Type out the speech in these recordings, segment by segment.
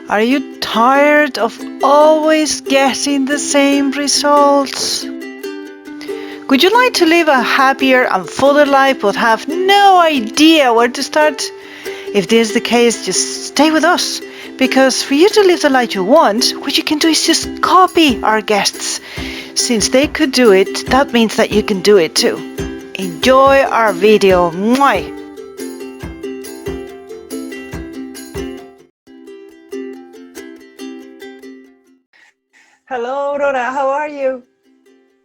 Are you tired of always getting the same results? Would you like to live a happier and fuller life but have no idea where to start? If this is the case, just stay with us. Because for you to live the life you want, what you can do is just copy our guests. Since they could do it, that means that you can do it too. Enjoy our video. Mwah! Hello, Aurora. How are you?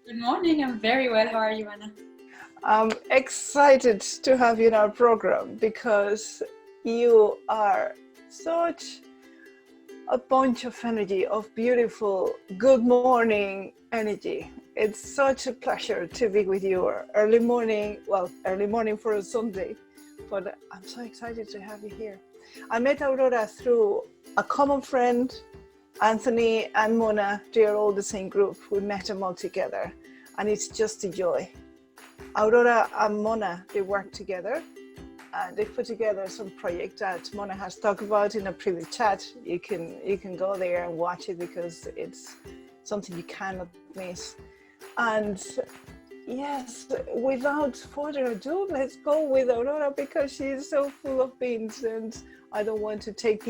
Good morning. I'm very well. How are you, Anna? I'm excited to have you in our program because you are such a bunch of energy, of beautiful good morning energy. It's such a pleasure to be with you early morning for a Sunday, but I'm so excited to have you here. I met Aurora through a common friend, Anthony and Mona. They're all the same group. We met them all together, and it's just a joy. Aurora and Mona, they work together. They put together some project that Mona has talked about in a previous chat. You can go there and watch it because it's something you cannot miss. And yes, without further ado, let's go with Aurora because she is so full of beans, and I don't want to take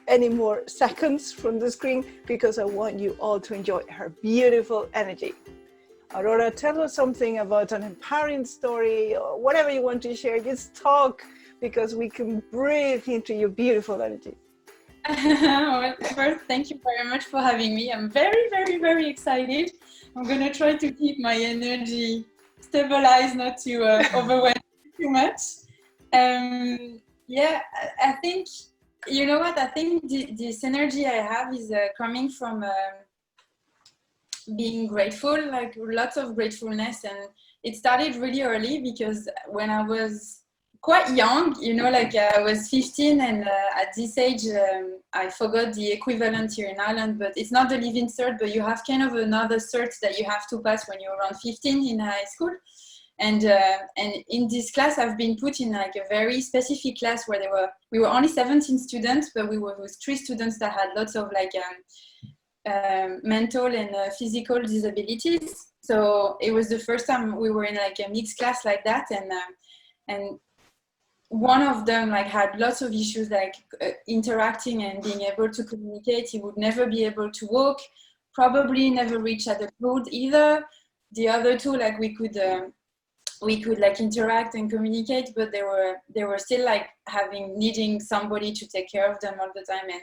any more seconds from the screen because I want you all to enjoy her beautiful energy. Aurora, tell us something about an empowering story or whatever you want to share. Just talk because we can breathe into your beautiful energy. Well, first, thank you very much for having me. I'm very, very, very excited. I'm going to try to keep my energy stabilized, not to overwhelm too much. Yeah, I think, you know what? I think this energy I have is coming from being grateful, like lots of gratefulness. And it started really early because when I was quite young, you know, like I was 15, and at this age, I forgot the equivalent here in Ireland, but it's not the living cert, but you have kind of another cert that you have to pass when you're around 15 in high school. And in this class, I've been put in like a very specific class where we were only 17 students, but we were with 3 students that had lots of like mental and physical disabilities. So it was the first time we were in like a mixed class like that, and one of them like had lots of issues like interacting and being able to communicate. He would never be able to walk, probably never reach adulthood either. The other two, like we could like interact and communicate, but they were still like needing somebody to take care of them all the time. And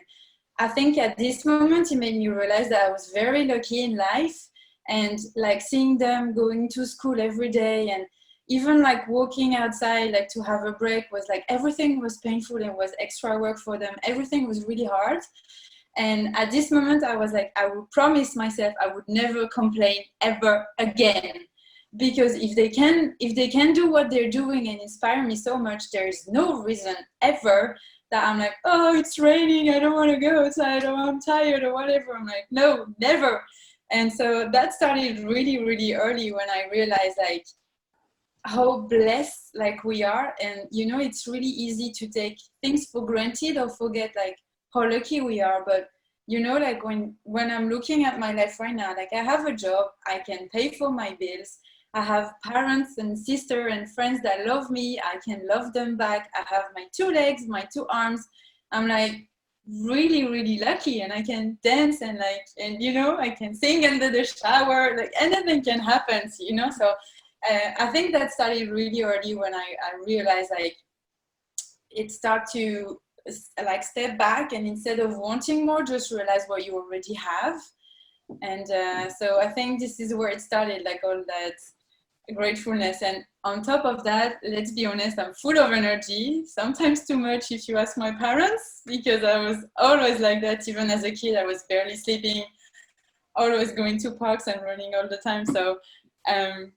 I think at this moment it made me realize that I was very lucky in life, and like seeing them going to school every day, and even like walking outside like to have a break was like everything was painful and was extra work for them. Everything was really hard. And at this moment I was like, I would promise myself I would never complain ever again, because if they can do what they're doing and inspire me so much, there's no reason ever that I'm like, oh, it's raining, I don't want to go outside, or I'm tired or whatever. I'm like, no, never. And so that started really, really early when I realized like how blessed like we are. And you know, it's really easy to take things for granted or forget like how lucky we are. But you know, like when I'm looking at my life right now, like I have a job, I can pay for my bills, I have parents and sister and friends that love me, I can love them back, I have my 2 legs, my 2 arms. I'm like really, really lucky, and I can dance and like, and you know, I can sing under the shower, like anything can happen, you know. So I think that started really early when I realized like it started to like step back, and instead of wanting more, just realize what you already have. And so I think this is where it started, like all that gratefulness. And on top of that, let's be honest, I'm full of energy, sometimes too much if you ask my parents, because I was always like that. Even as a kid, I was barely sleeping, always going to parks and running all the time. So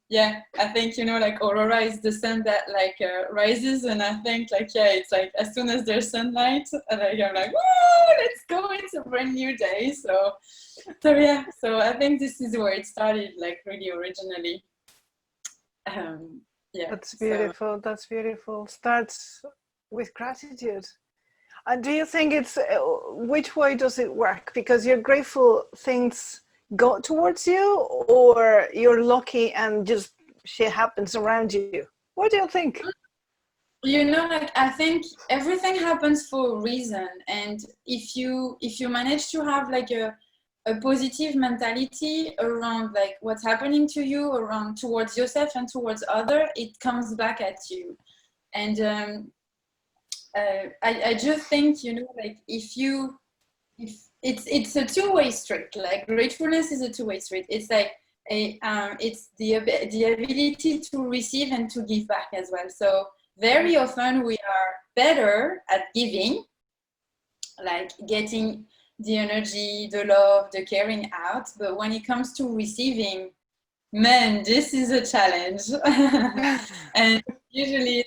yeah, I think, you know, like Aurora is the sun that like rises, and I think like, yeah, it's like as soon as there's sunlight, like I'm like, woo, let's go, it's a brand new day. So yeah, so I think this is where it started, like really originally. Yeah, That's beautiful. That's beautiful. Starts with gratitude. And do you think it's, which way does it work? Because you're grateful things go towards you, or you're lucky and just shit happens around you? What do you think? You know, like I think everything happens for a reason, and if you manage to have like a positive mentality around like what's happening to you, around towards yourself and towards other, it comes back at you. And I just think, you know, like if it's a two-way street. Like gratefulness is a two-way street. It's like it's the ability to receive and to give back as well. So very often we are better at giving, like getting the energy, the love, the caring out. But when it comes to receiving, man, this is a challenge. And usually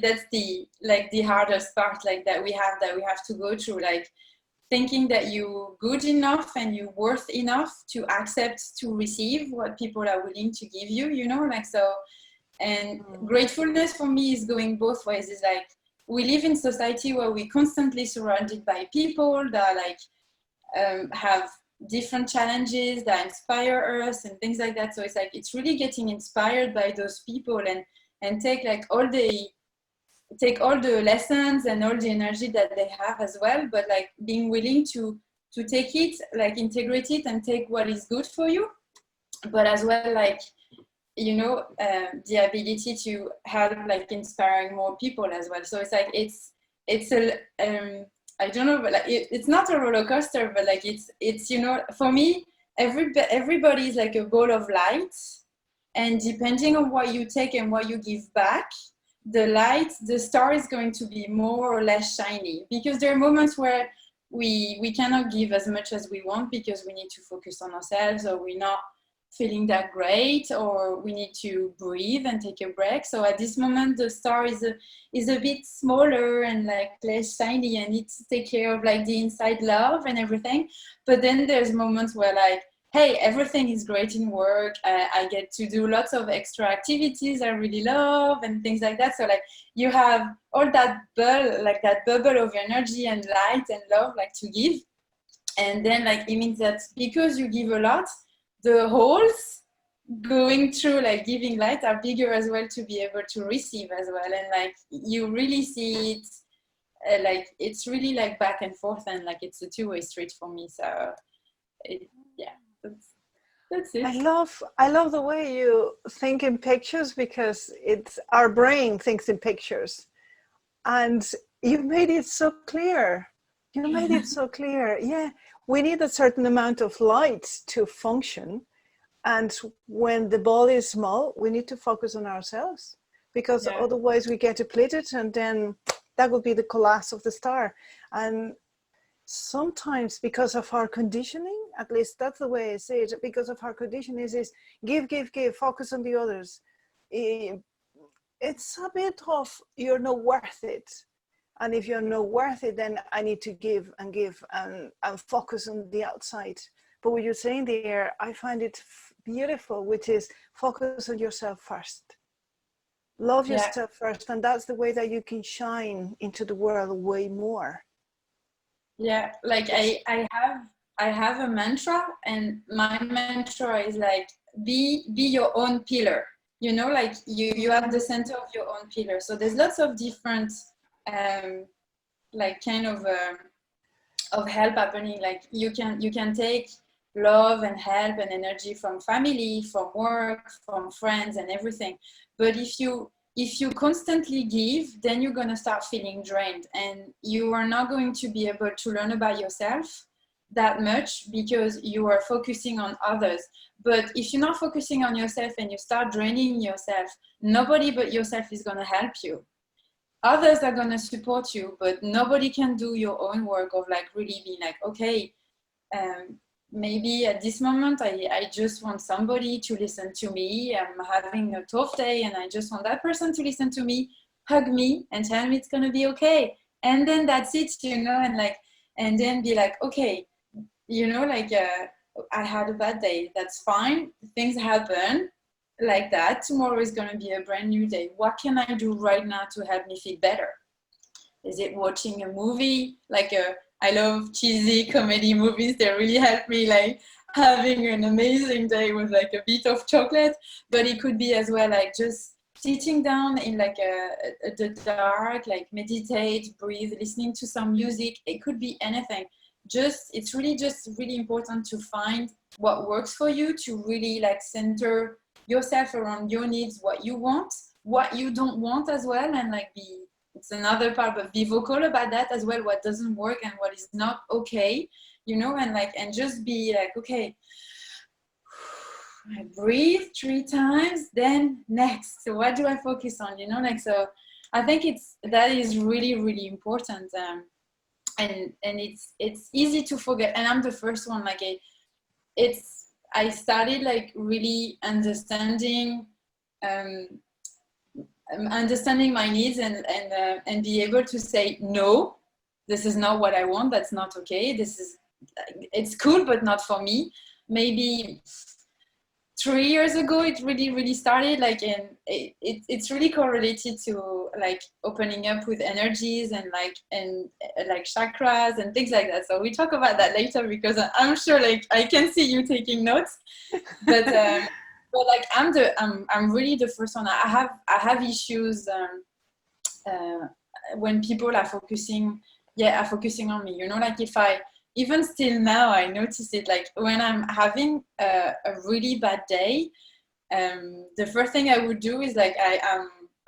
that's the like the hardest part, like that we have to go through, like thinking that you're good enough and you're worth enough to accept to receive what people are willing to give you, you know, like so. And gratefulness for me is going both ways. It's like we live in society where we're constantly surrounded by people that like have different challenges that inspire us and things like that. So it's like it's really getting inspired by those people and take all the lessons and all the energy that they have as well, but like being willing to take it, like integrate it and take what is good for you, but as well like, you know, the ability to help like inspiring more people as well. So it's like it's a I don't know, but like it's not a roller coaster, but like it's you know, for me everybody is like a ball of light, and depending on what you take and what you give back, the star is going to be more or less shiny, because there are moments where we cannot give as much as we want because we need to focus on ourselves, or we're not feeling that great, or we need to breathe and take a break. So at this moment the star is a bit smaller and like less shiny, and needs to take care of like the inside love and everything. But then there's moments where like, hey, everything is great in work, I get to do lots of extra activities I really love and things like that. So like you have all that bubble of energy and light and love like to give. And then like it means that because you give a lot, the holes going through like giving light are bigger as well to be able to receive as well. And like you really see it, like it's really like back and forth, and like it's a two-way street for me. So yeah, that's it. I love the way you think in pictures, because it's our brain thinks in pictures, and you made it so clear. You made it so clear. Yeah, we need a certain amount of light to function, and when the ball is small, we need to focus on ourselves, because Yeah. otherwise we get depleted, and then that would be the collapse of the star. And sometimes because of our conditioning, at least that's the way I say it, because of our conditioning is give, focus on the others. It's a bit of you're not worth it. And if you're not worth it, then I need to give and focus on the outside. But what you're saying there, I find it beautiful, which is focus on yourself first. Love Yeah. yourself first. And that's the way that you can shine into the world way more. Yeah, like I have a mantra, and my mantra is like be your own pillar. You know, like you have the center of your own pillar. So there's lots of different um like kind of help happening. Like you can take love and help and energy from family, from work, from friends and everything. But if you constantly give, then you're going to start feeling drained, and you are not going to be able to learn about yourself that much because you are focusing on others. But if you're not focusing on yourself and you start draining yourself, nobody but yourself is going to help you. Others are going to support you, but nobody can do your own work of like really being like, okay, um, maybe at this moment I just want somebody to listen to me. I'm having a tough day and I just want that person to listen to me, hug me and tell me it's going to be okay. And then that's it, you know, and like, and then be like, okay, you know, like I had a bad day, that's fine, things happen like that. Tomorrow is going to be a brand new day. What can I do right now to help me feel better? Is it watching a movie? I love cheesy comedy movies. They really help me like having an amazing day with like a bit of chocolate. But it could be as well like just sitting down in like the dark, like meditate, breathe, listening to some music. It could be anything. It's really just really important to find what works for you, to really like center yourself around your needs, what you want, what you don't want as well, and like it's another part, but be vocal about that as well, what doesn't work and what is not okay, and just be like, okay, I breathe 3 times, then next. So what do I focus on? So I think that is really, really important. And it's easy to forget. And I'm the first one, like I started like really understanding my needs and be able to say, no, this is not what I want. That's not okay. It's cool, but not for me. Maybe 3 years ago it really, really started, like, and it's really correlated to like opening up with energies and like chakras and things like that. So we talk about that later, because I'm sure like I can see you taking notes. But but like I'm really the first one. I have issues when people are focusing on me, like if I, even still now, I notice it, like when I'm having a really bad day, the first thing I would do is like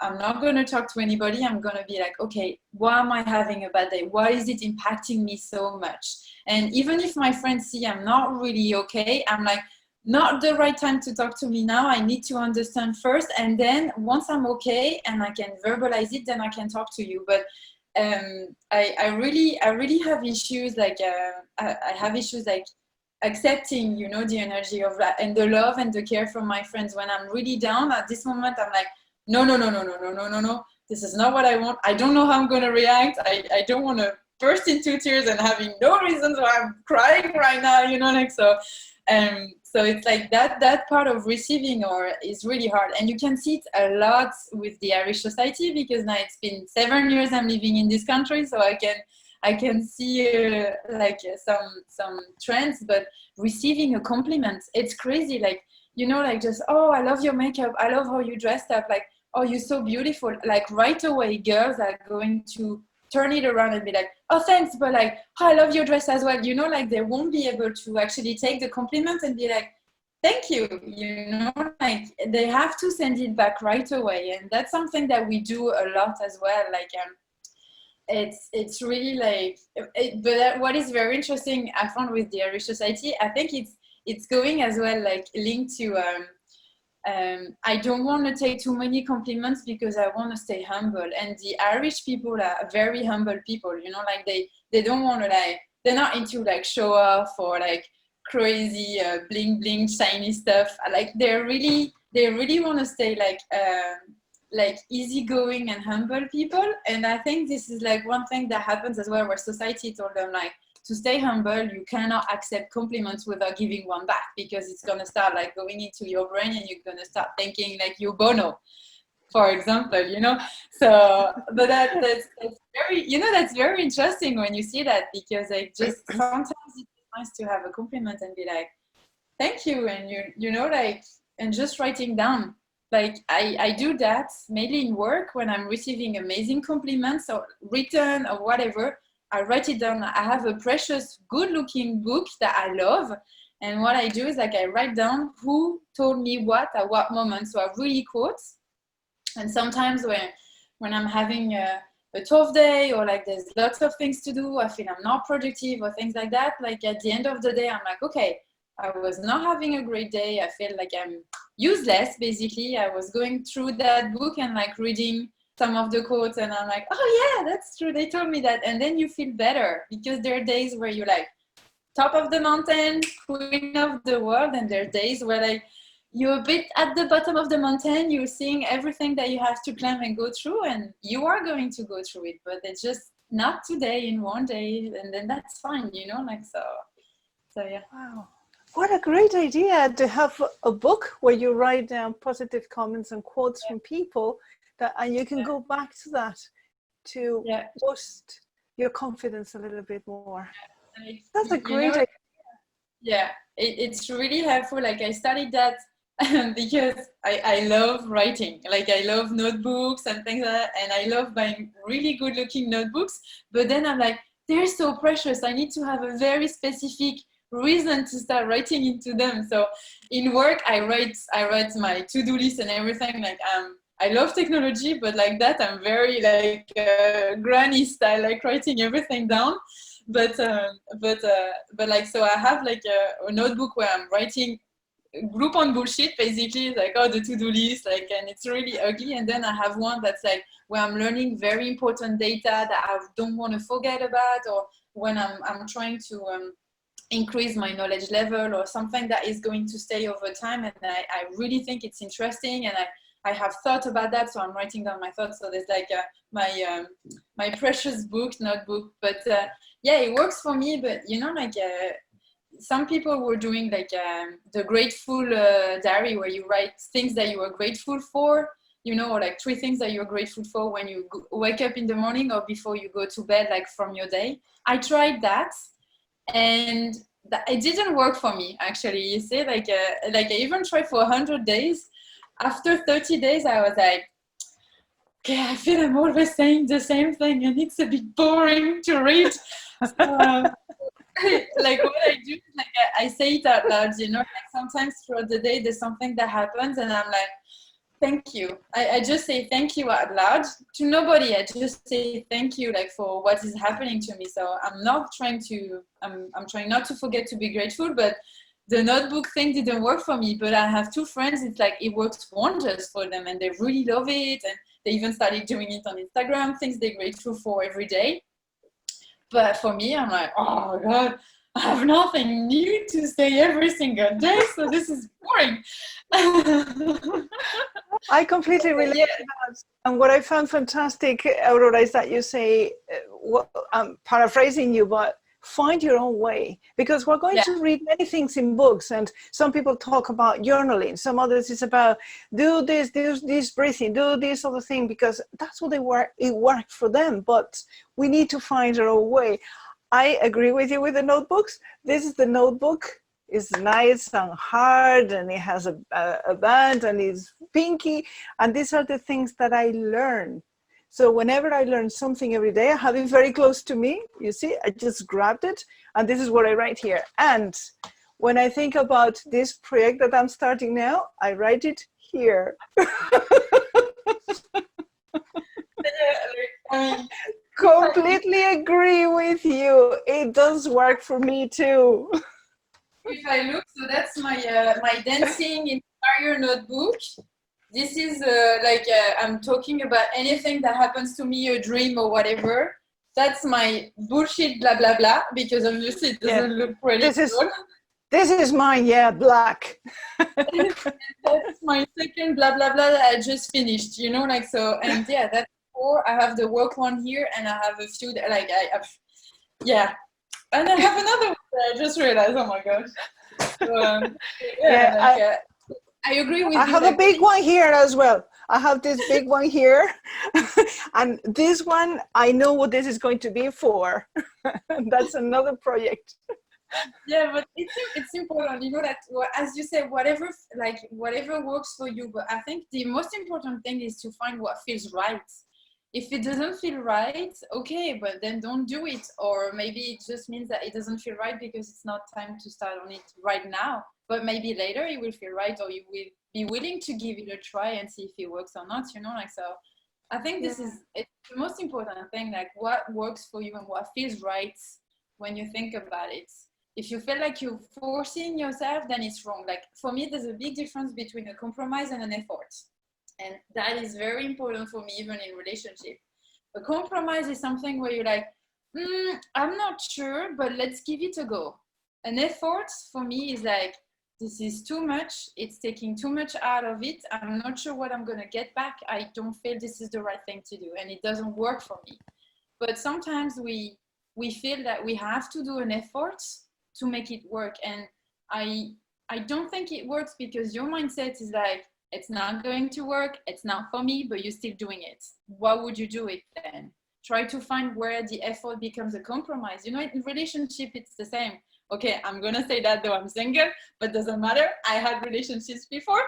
I'm not going to talk to anybody. I'm going to be like, okay, why am I having a bad day? Why is it impacting me so much? And even if my friends see I'm not really okay, I'm like, not the right time to talk to me now. I need to understand first, and then once I'm okay and I can verbalize it, then I can talk to you. But I really have issues like I have issues like accepting, the energy of that and the love and the care from my friends. When I'm really down at this moment, I'm like, no, no, no, no, no, no, no, no, no. This is not what I want. I don't know how I'm going to react. I don't want to burst into tears and having no reasons why I'm crying right now, so it's like that part of receiving is really hard. And you can see it a lot with the Irish society, because now it's been 7 years I'm living in this country, so I can see some trends. But receiving a compliment, it's crazy. Like, like just, oh, I love your makeup. I love how you dressed up. Like, oh, you're so beautiful. Like right away, girls are going to turn it around and be like, oh, thanks, but like, oh, I love your dress as well. Like they won't be able to actually take the compliment and be like, thank you. Like they have to send it back right away. And that's something that we do a lot as well. Like, it's really like, but what is very interesting I found with the Irish society, I think it's going as well, like linked to, I don't want to take too many compliments because I want to stay humble. And the Irish people are very humble people, like they don't want to, like, they're not into like show off or like crazy bling bling shiny stuff. Like they really want to stay like easygoing and humble people. And I think this is like one thing that happens as well, where society told them like, to stay humble, you cannot accept compliments without giving one back, because it's going to start like going into your brain and you're going to start thinking like you're Bono, for example, So, but that's very, that's very interesting when you see that, because like just sometimes it's nice to have a compliment and be like, thank you. And like, and just writing down, like I do that mainly in work when I'm receiving amazing compliments or written or whatever. I write it down. I have a precious, good-looking book that I love, and what I do is like I write down who told me what at what moment. So I really quote. And sometimes when I'm having a tough day, or like there's lots of things to do, I feel I'm not productive or things like that. Like at the end of the day, I'm like, okay, I was not having a great day. I feel like I'm useless, basically. I was going through that book and like reading some of the quotes, and I'm like, oh yeah, that's true, they told me that. And then you feel better, because there are days where you're like top of the mountain, queen of the world, and there are days where like you're a bit at the bottom of the mountain, you're seeing everything that you have to climb and go through, and you are going to go through it, but it's just not today, in one day, and then that's fine, like, so yeah. Wow. What a great idea to have a book where you write down positive comments and quotes from people, and you can go back to that to Yeah. boost your confidence a little bit more. Like, That's a you great know, idea. yeah, it's really helpful. Like I studied that because I love writing. Like I love notebooks and things like that, and I love buying really good looking notebooks. But then I'm like, they're so precious. I need to have a very specific reason to start writing into them. So in work, I write my to-do list and everything. Like I love technology, but like that, I'm very like granny style, like writing everything down. But but like, so I have like a notebook where I'm writing group on bullshit, basically, like, oh, the to-do list, like, and it's really ugly. And then I have one that's like where I'm learning very important data that I don't want to forget about, or when I'm trying to increase my knowledge level, or something that is going to stay over time, and I really think it's interesting, and I have thought about that, so I'm writing down my thoughts. So there's like my precious book notebook. But yeah, it works for me. But you know, like some people were doing like the grateful diary, where you write things that you are grateful for, you know, or like 3 things that you're grateful for when you wake up in the morning or before you go to bed, like from your day. I tried that, and it didn't work for me, actually. You see, like I even tried for 100 days. After 30 days, I was like, okay, I feel I'm always saying the same thing, and it's a bit boring to read. So, like what I do is like I say it out loud, you know, like sometimes throughout the day there's something that happens, and I'm like, thank you. I just say thank you out loud to nobody. I just say thank you, like, for what is happening to me. So I'm not trying to, I'm trying not to forget to be grateful. But the notebook thing didn't work for me. But I have 2 friends, it's like it works wonders for them, and they really love it. And they even started doing it on Instagram, things they're grateful for every day. But for me, I'm like, oh my God, I have nothing new to say every single day, so this is boring. I completely relate Yeah, to that. And what I found fantastic, Aurora, is that you say, I'm paraphrasing you, but find your own way. Because we're going yeah, to read many things in books, and some people talk about journaling. Some others is about do this breathing, do this other thing, because that's what it worked for them. But we need to find our own way. I agree with you with the notebooks. This is the notebook. It's nice and hard, and it has a band, and it's pinky. And these are the things that I learn. So whenever I learn something every day, I have it very close to me. You see, I just grabbed it, and this is what I write here. And when I think about this project that I'm starting now, I write it here. I mean, Completely agree with you. It does work for me too. if I look, so that's my dancing inspire notebook. This is I'm talking about anything that happens to me, a dream or whatever. That's my bullshit blah blah blah, because obviously it Yeah, doesn't look pretty this at is all. this is mine. Yeah, black. That's my second blah blah blah that I just finished. You know, like, so. And yeah, that's 4. I have the work one here, and I have a few that, like, yeah, and I have another one that I just realized. Oh my gosh. So, yeah, Yeah, like I agree I with you. have a Like, big one here as well. I have this big one here, and this one I know what this is going to be for. That's another project. yeah, but it's important, you know, that as you say, whatever works for you. But I think the most important thing is to find what feels right. If it doesn't feel right, okay, but then don't do it. Or maybe it just means that it doesn't feel right because it's not time to start on it right now. But maybe later it will feel right, or you will be willing to give it a try and see if it works or not, you know, like, so. I think Yeah. this is it's the most important thing, like what works for you and what feels right when you think about it. If you feel like you're forcing yourself, then it's wrong. Like, for me, there's a big difference between a compromise and an effort. And that is very important for me, even in relationship. A compromise is something where you're like, I'm not sure, but let's give it a go. An effort for me is like, this is too much. It's taking too much out of it. I'm not sure what I'm going to get back. I don't feel this is the right thing to do, and it doesn't work for me. But sometimes we feel that we have to do an effort to make it work. And I don't think it works, because your mindset is like, it's not going to work, it's not for me, but you're still doing it. Why would you do it then? try to find where the effort becomes a compromise. You know, in relationship, it's the same. Okay, I'm gonna say that though I'm single, but doesn't matter. I had relationships before,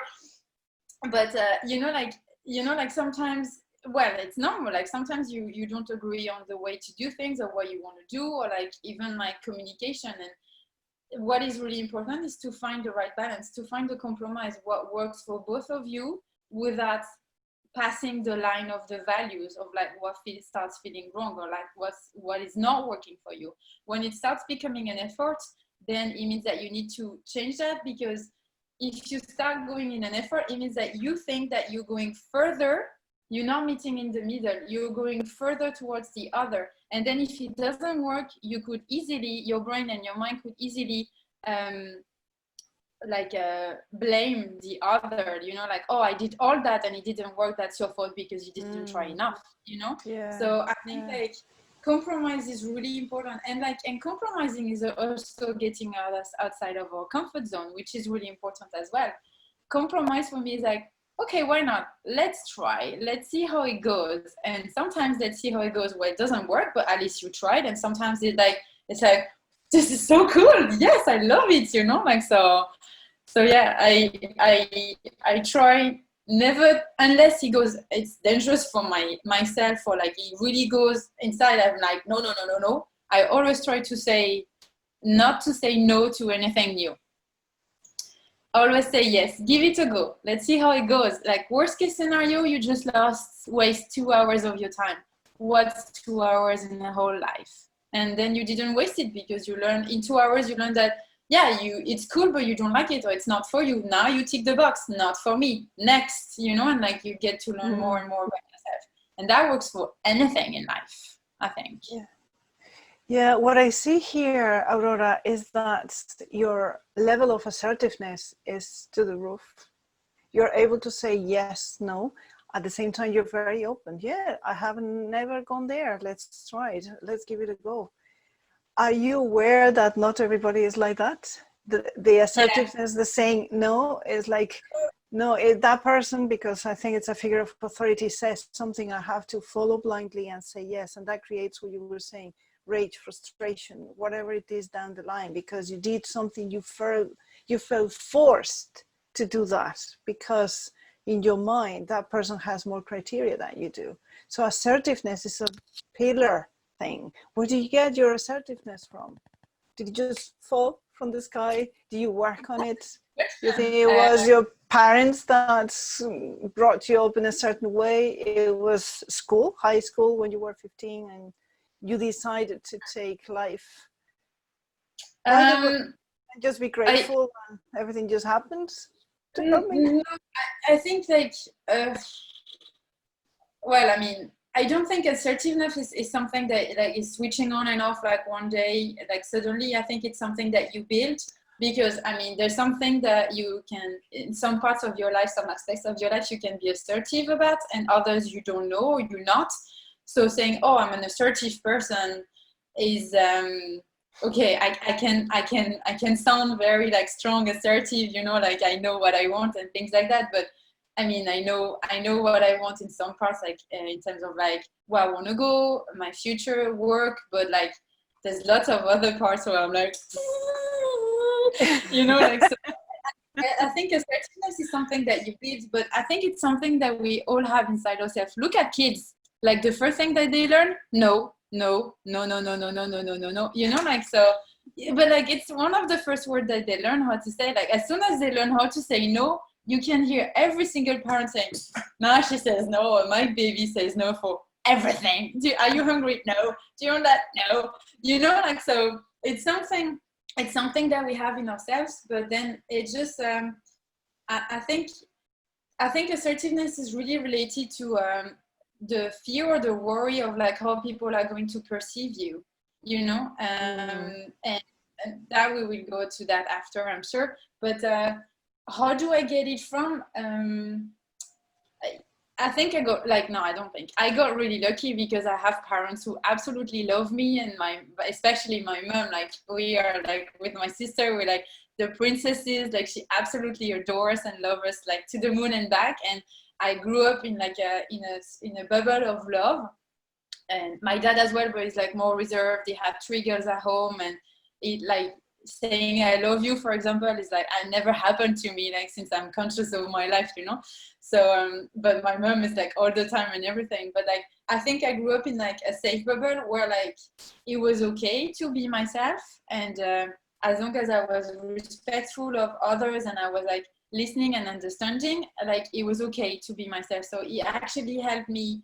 but like sometimes, well, it's normal. Like sometimes you don't agree on the way to do things or what you want to do, or like even like communication. And what is really important is to find the right balance, to find the compromise, what works for both of you without passing the line of the values of like what starts feeling wrong, or like what is not working for you. When it starts becoming an effort, then it means that you need to change that, because if you start going in an effort, it means that you think that you're going further, you're not meeting in the middle, you're going further towards the other. And then if it doesn't work, you could easily, your brain and your mind could easily blame the other, you know, like, oh, I did all that and it didn't work, that's your fault because you didn't try enough, you know. Yeah. So I think like compromise is really important, and compromising is also getting outside of our comfort zone, which is really important as well. Compromise for me is like, okay, why not, let's try, let's see how it goes. And sometimes let's see how it goes, well, it doesn't work, but at least you tried. And sometimes it's like this is so cool, yes, I love it, you know, like so yeah, I try never, unless he goes, it's dangerous for myself, or like he really goes inside, I'm like, no. I always try to say, not to say no to anything new. Always say yes, give it a go, let's see how it goes. Like worst case scenario, you just waste 2 hours of your time. What's 2 hours in a whole life? And then you didn't waste it, because you learn in 2 hours, you learn that, yeah, it's cool, but you don't like it, or it's not for you. Now you tick the box, not for me, next, you know. And like you get to learn more and more about yourself, and that works for anything in life, I think. Yeah, what I see here, Aurora, is that your level of assertiveness is to the roof. You're able to say yes, no. At the same time, you're very open. Yeah, I haven't never gone there. Let's try it. Let's give it a go. Are you aware that not everybody is like that? The assertiveness, the saying no, is like, no, that person, because I think it's a figure of authority, says something, I have to follow blindly and say yes. And that creates what you were saying, rage, frustration, whatever it is down the line, because you did something, you felt forced to do that, because in your mind, that person has more criteria than you do. So assertiveness is a pillar thing. Where do you get your assertiveness from? Did it just fall from the sky? Do you work on it? You think it was your parents that brought you up in a certain way? It was school, high school, when you were 15 and you decided to take life? And just be grateful and everything just happens? No, I think like, well, I mean, I don't think assertiveness is something that like is switching on and off like one day, like suddenly. I think it's something that you build, because I mean, there's something that you can, in some parts of your life, some aspects of your life, you can be assertive about, and others you don't know, or you're not. So saying, oh, I'm an assertive person is okay. I can sound very like strong, assertive, you know, like I know what I want and things like that. But I mean, I know what I want in some parts, like in terms of like where I want to go, my future work. But like, there's lots of other parts where I'm like, you know, like. So I think assertiveness is something that you build, but I think it's something that we all have inside ourselves. Look at kids. Like the first thing that they learn, no. You know, like, so, but like it's one of the first words that they learn how to say. Like as soon as they learn how to say no, you can hear every single parent saying, "Nah, she says no," or "My baby says no for everything." Are you hungry? No. Do you want that? No. You know, like, so it's something that we have in ourselves, but then it just I think assertiveness is really related to the fear or the worry of like how people are going to perceive you, you know. And that we will go to that after, I'm sure. But how do I get it from? I think I got like, no, I don't think I got really lucky, because I have parents who absolutely love me, and especially my mom. Like we are like with my sister, we're like the princesses. Like she absolutely adores and loves us like to the moon and back. And I grew up in like in a bubble of love. And my dad as well, but he's like more reserved. He had 3 girls at home, and it like saying I love you, for example, is like I never happened to me, like since I'm conscious of my life, you know. So but my mom is like all the time and everything. But like I think I grew up in like a safe bubble where like it was okay to be myself, and as long as I was respectful of others and I was like listening and understanding, like it was okay to be myself. So it actually helped me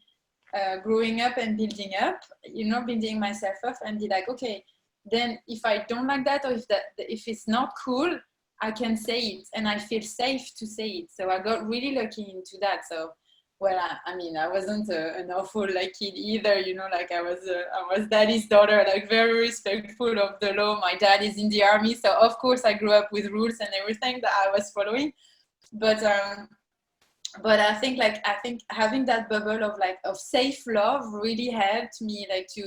growing up and building up, you know, building myself up and be like, okay, then if I don't like that, or if it's not cool, I can say it and I feel safe to say it. So I got really lucky into that. So well, I mean, I wasn't an awful like kid either, you know, like I was daddy's daughter, like very respectful of the law. My dad is in the army, so of course I grew up with rules and everything that I was following. But I think having that bubble of like of safe love really helped me like to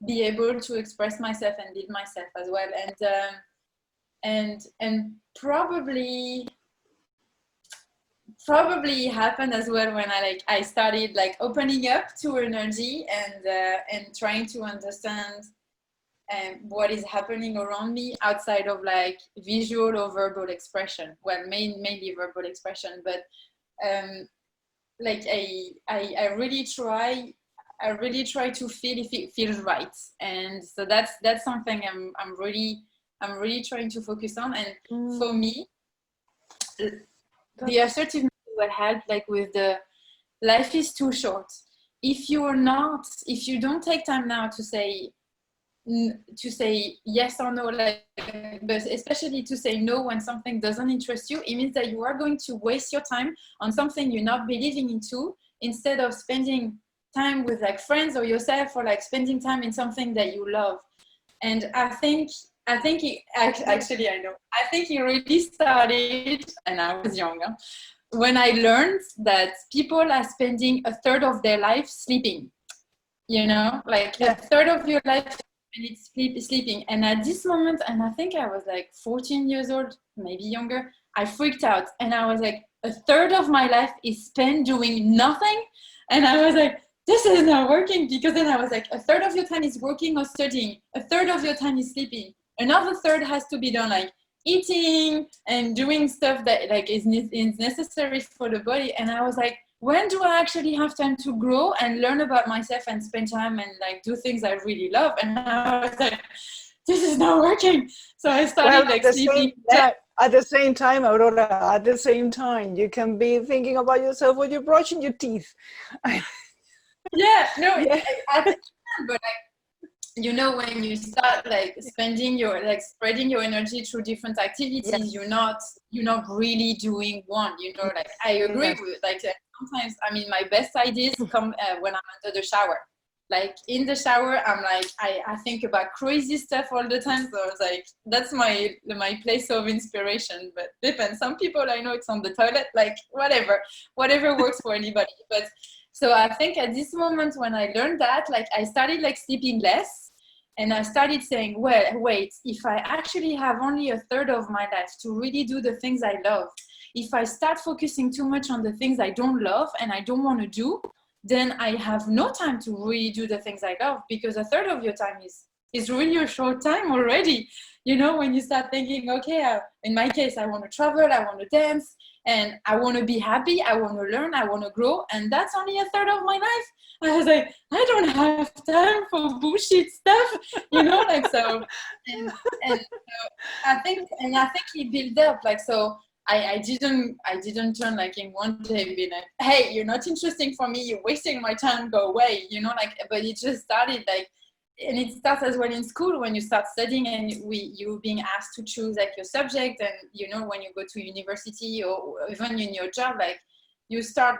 be able to express myself and build myself as well. And probably happened as well when I started like opening up to energy and trying to understand what is happening around me outside of like visual or verbal expression. Well, mainly verbal expression, but like I really try to feel if it feels right, and so that's something I'm really trying to focus on. And for me, the assertiveness will help like with the life is too short. If you don't take time now to say yes or no, like, but especially to say no when something doesn't interest you, it means that you are going to waste your time on something you're not believing into, instead of spending time with like friends or yourself, or like spending time in something that you love. And I think it, actually, I think it really started, and I was younger, when I learned that people are spending a third of their life sleeping, you know, like a third of your life and it's sleeping. And at this moment, and I think I was like 14 years old, maybe younger, I freaked out and I was like, a third of my life is spent doing nothing. And I was like, this is not working, because then I was like, a third of your time is working or studying, a third of your time is sleeping, another third has to be done like eating and doing stuff that like is necessary for the body. And I was like, when do I actually have time to grow and learn about myself and spend time and like do things I really love? And I was like, this is not working. So I started like sleeping. At the same time, Aurora, at the same time, you can be thinking about yourself when you're brushing your teeth. Yeah, no, yeah. But like, you know, when you start like spending your like spreading your energy through different activities, you're not really doing one, you know. Like I agree with like sometimes, I mean, my best ideas come when I'm under the shower. Like in the shower, I'm like I think about crazy stuff all the time. So I was like, that's my place of inspiration. But depends. Some people I know it's on the toilet, like whatever works for anybody. But so I think at this moment when I learned that, like I started like sleeping less, and I started saying, well, wait, if I actually have only a third of my life to really do the things I love, if I start focusing too much on the things I don't love and I don't want to do, then I have no time to really do the things I love, because a third of your time is really a short time already. You know, when you start thinking, okay, in my case, I want to travel, I want to dance, and I want to be happy, I want to learn, I want to grow, and that's only a third of my life. I was like, I don't have time for bullshit stuff, you know, like so. And so I think it built up like so. I didn't turn like in one day and be like, hey, you're not interesting for me, you're wasting my time, go away, you know, like. But it just started like, and it starts as well in school when you start studying and you being asked to choose like your subject, and you know, when you go to university or even in your job, like you start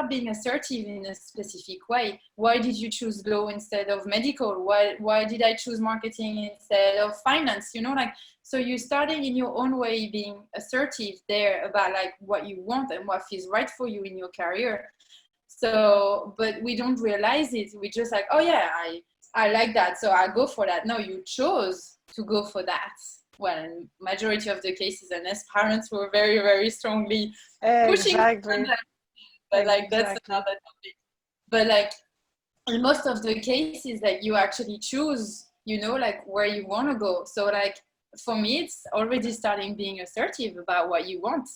being assertive in a specific way. Why did you choose law instead of medical? Why did I choose marketing instead of finance? You know, like, so you started in your own way being assertive there about like what you want and what feels right for you in your career. So, but we don't realize it. We just like, oh yeah, I like that, so I go for that. No, you chose to go for that. Well, in majority of the cases, and as parents were very, very strongly pushing that. But like, that's another topic. But like, in most of the cases, like you actually choose, you know, like where you want to go. So like for me, it's already starting being assertive about what you want.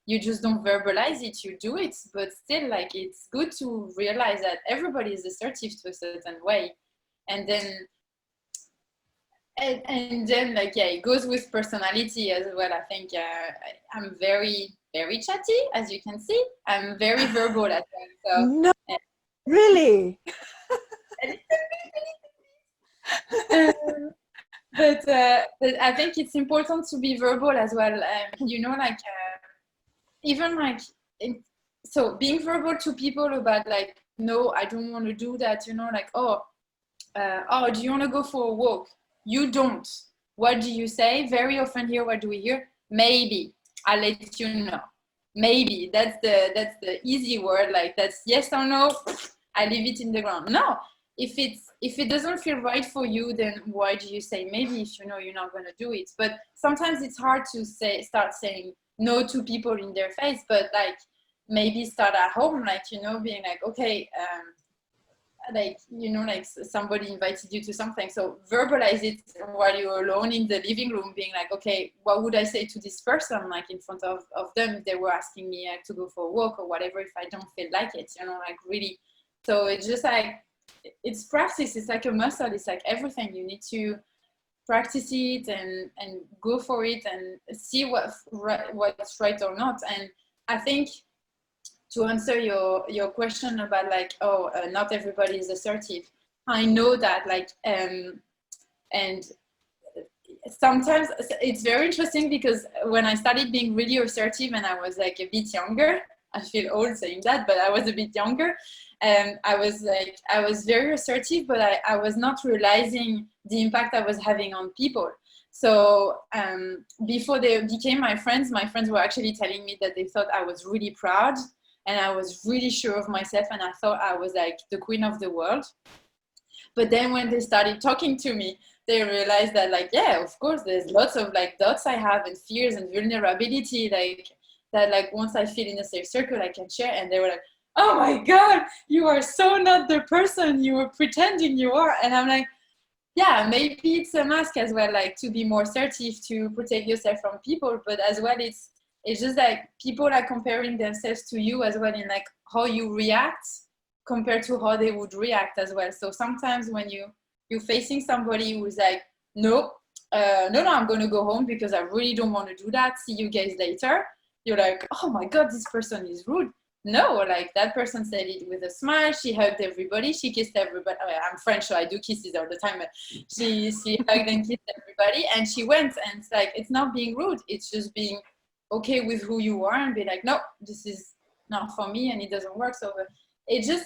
You just don't verbalize it, you do it. But still, like, it's good to realize that everybody is assertive to a certain way. And then and then, like, yeah, it goes with personality as well. I think I'm very, very chatty, as you can see. I'm very verbal as well. No, So really? um, but I think it's important to be verbal as well. You know, like even like so being verbal to people about like, no, I don't want to do that. You know, like, oh, do you want to go for a walk? You don't. What do you say? Very often here, what do we hear? Maybe. I'll let you know. Maybe. That's the easy word. Like, that's yes or no. I leave it in the ground. No. If it doesn't feel right for you, then why do you say maybe if you know you're not going to do it? But sometimes it's hard to start saying no to people in their face. But like, maybe start at home, like, you know, being like, okay, like, you know, like somebody invited you to something, so verbalize it while you're alone in the living room, being like, okay, what would I say to this person, like in front of them, if they were asking me to go for a walk or whatever, if I don't feel like it, you know, like really. So it's just like, it's practice, it's like a muscle, it's like everything, you need to practice it and go for it and see what's right or not. And I think, to answer your question about like, not everybody is assertive, I know that, like, and sometimes it's very interesting because when I started being really assertive and I was like a bit younger, I feel old saying that, but I was a bit younger, and I was very assertive, but I was not realizing the impact I was having on people. So before they became my friends were actually telling me that they thought I was really proud and I was really sure of myself, and I thought I was like the queen of the world. But then when they started talking to me, they realized that, like, yeah, of course, there's lots of like doubts I have and fears and vulnerability, like that, like once I feel in a safe circle, I can share. And they were like, oh my God, you are so not the person you were pretending you are. And I'm like, yeah, maybe it's a mask as well, like to be more assertive, to protect yourself from people, but as well, it's just like people are comparing themselves to you as well in like how you react compared to how they would react as well. So sometimes when you're facing somebody who's like, no, no, I'm going to go home because I really don't want to do that. See you guys later. You're like, oh my God, this person is rude. No, like that person said it with a smile. She hugged everybody. She kissed everybody. I mean, I'm French, so I do kisses all the time. But she hugged and kissed everybody, and she went. And it's like, it's not being rude. It's just being okay with who you are and be like, no, this is not for me, and it doesn't work. So it just,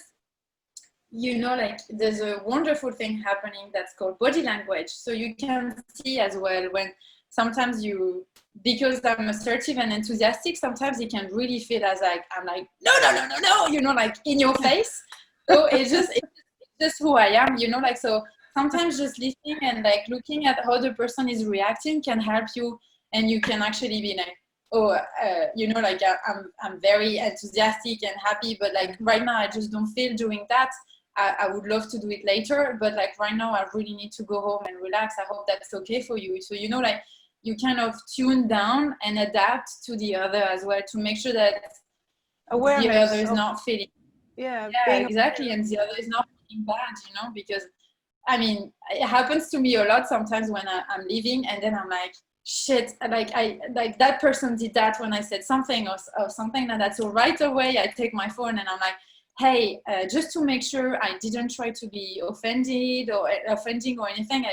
you know, like there's a wonderful thing happening that's called body language. So you can see as well when sometimes you, because I'm assertive and enthusiastic, sometimes it can really feel as like, I'm like, no, no, no, no, no, you know, like in your face. So it's just who I am, you know, like, so sometimes just listening and like looking at how the person is reacting can help you, and you can actually be like, you know, like I'm very enthusiastic and happy, but like right now I just don't feel doing that. I would love to do it later, but like right now I really need to go home and relax. I hope that's okay for you. So, you know, like you kind of tune down and adapt to the other as well, to make sure that Awareness the other is not feeling, yeah, yeah, exactly, and the other is not feeling bad, you know, because I mean, it happens to me a lot sometimes when I'm leaving, and then I'm like, shit, like that person did that when I said something or something like that. So right away I take my phone and I'm like, hey, just to make sure I didn't try to be offending or anything,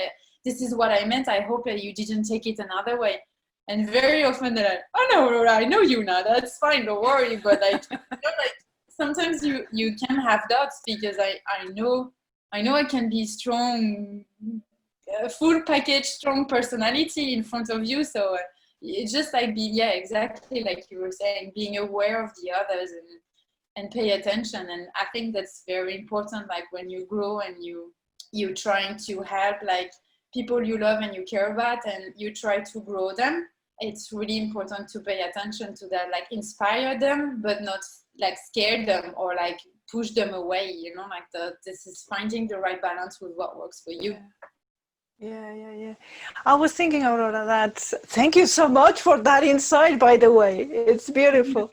this is what I meant. I hope you didn't take it another way. And very often they're like, oh no, Aurore, I know you now, that's fine, don't worry. But like, you know, like sometimes you can have doubts, because I know I can be strong, full package, strong personality in front of you. So it's just like yeah, exactly like you were saying, being aware of the others and pay attention. And I think that's very important. Like when you grow and you're trying to help like people you love and you care about, and you try to grow them, it's really important to pay attention to that, like inspire them, but not like scare them or like push them away, you know, like this is finding the right balance with what works for you. Yeah. I was thinking, Aurora, that thank you so much for that insight, by the way. It's beautiful.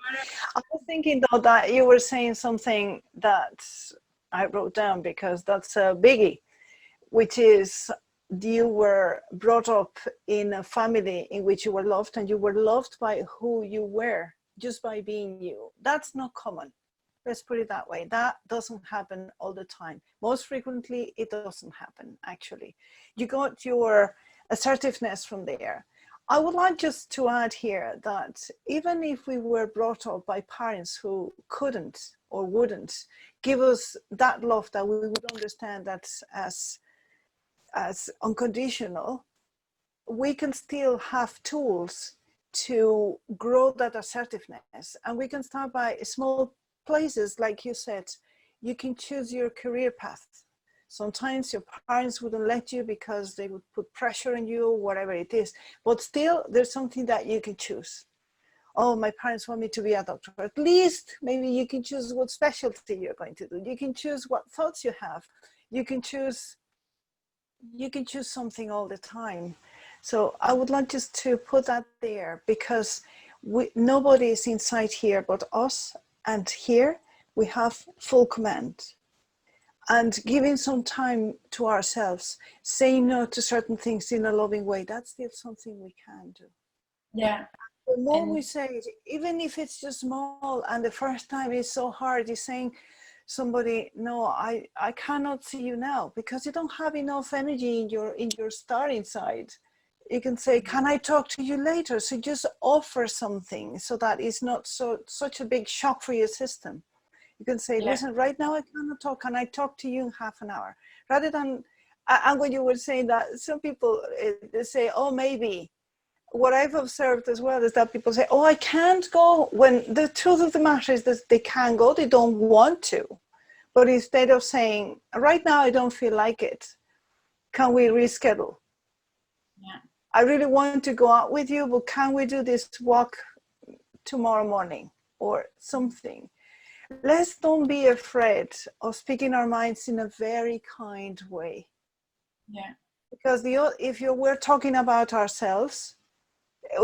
I was thinking, though, that you were saying something that I wrote down because that's a biggie, which is you were brought up in a family in which you were loved, and you were loved by who you were, just by being you. That's not common. Let's put it that way. That doesn't happen all the time. Most frequently, it doesn't happen, actually. You got your assertiveness from there. I would like just to add here that even if we were brought up by parents who couldn't or wouldn't give us that love that we would understand that as unconditional, we can still have tools to grow that assertiveness. And we can start by small places, like you said. You can choose your career path. Sometimes your parents wouldn't let you because they would put pressure on you, whatever it is. But still, there's something that you can choose. Oh, my parents want me to be a doctor. At least maybe you can choose what specialty you're going to do. You can choose what thoughts you have. You can choose something all the time. So I would like just to put that there, because nobody is inside here but us, and here we have full command. And giving some time to ourselves, saying no to certain things in a loving way, that's still something we can do. Yeah. The more we say it, even if it's just small, and the first time is so hard, is saying somebody, no, I cannot see you now because you don't have enough energy in your star inside. You can say, can I talk to you later? So just offer something so that it's not such a big shock for your system. You can say, listen, right now I cannot talk. Can I talk to you in half an hour? Rather than, and when you were saying that, some people they say, oh, maybe. What I've observed as well is that people say, oh, I can't go, when the truth of the matter is that they can go, they don't want to. But instead of saying, right now I don't feel like it, can we reschedule? Yeah. I really want to go out with you, but can we do this walk tomorrow morning or something? Let's don't be afraid of speaking our minds in a very kind way. Yeah. Because if we're talking about ourselves,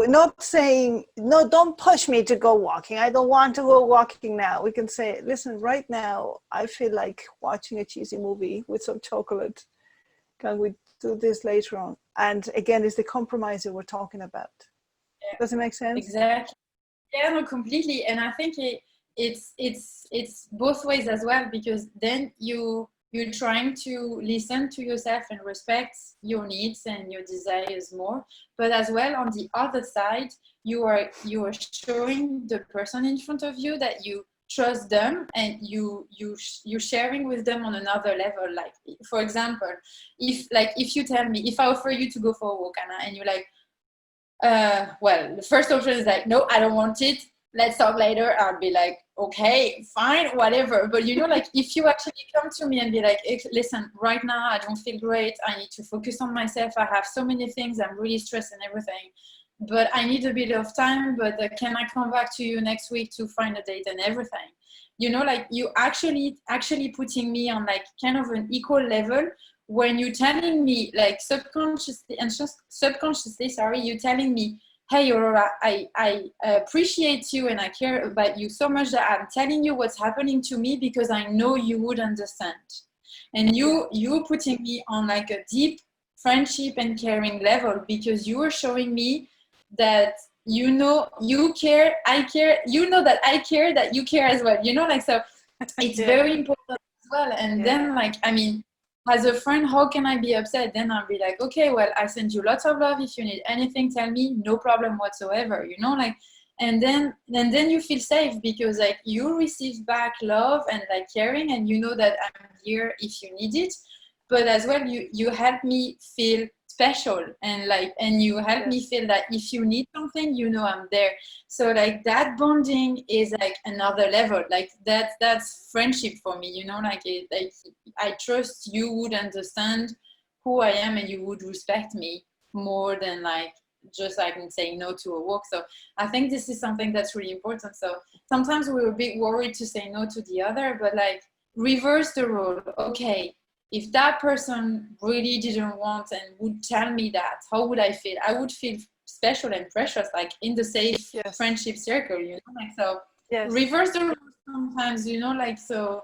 not saying, no, don't push me to go walking. I don't want to go walking now. We can say, listen, right now, I feel like watching a cheesy movie with some chocolate. Can we do this later on? And again, it's the compromise that we're talking about. Yeah. Does it make sense? Exactly. Yeah, no, completely. And I think it's both ways as well, because then you're trying to listen to yourself and respect your needs and your desires more. But as well, on the other side, you are showing the person in front of you that you trust them, and you're sharing with them on another level. Like, for example, if you tell me, if I offer you to go for a walk, Anna, and you're like, well, the first option is like, no, I don't want it, let's talk later. I'll be like, okay, fine, whatever. But you know, like, if you actually come to me and be like, listen, right now I don't feel great, I need to focus on myself, I have so many things, I'm really stressed and everything, but I need a bit of time, but can I come back to you next week to find a date and everything? You know, like, you actually putting me on like kind of an equal level. When you're telling me, like, subconsciously, sorry, you're telling me, hey, Aurora, I appreciate you and I care about you so much that I'm telling you what's happening to me because I know you would understand. And you're putting me on like a deep friendship and caring level, because you are showing me that, you know, you care, I care, you know that I care, that you care as well. You know, like, so it's very important as well. And then, like, I mean, as a friend, how can I be upset? Then I'll be like, okay, well, I send you lots of love. If you need anything, tell me, no problem whatsoever, you know, like, and then you feel safe, because like, you receive back love and like caring, and you know that I'm here if you need it. But as well, you help me feel special, and like, and you help me feel that if you need something, you know, I'm there. So like, that bonding is like another level. Like, that's friendship for me, you know, like, I trust you would understand who I am and you would respect me more than like just like saying no to a walk. So I think this is something that's really important. So sometimes we're a bit worried to say no to the other, but like reverse the role. Okay, if that person really didn't want and would tell me that, how would I feel? I would feel special and precious, like in the safe Yes. friendship circle, you know, like, so Yes. reverse the role sometimes, you know, like, so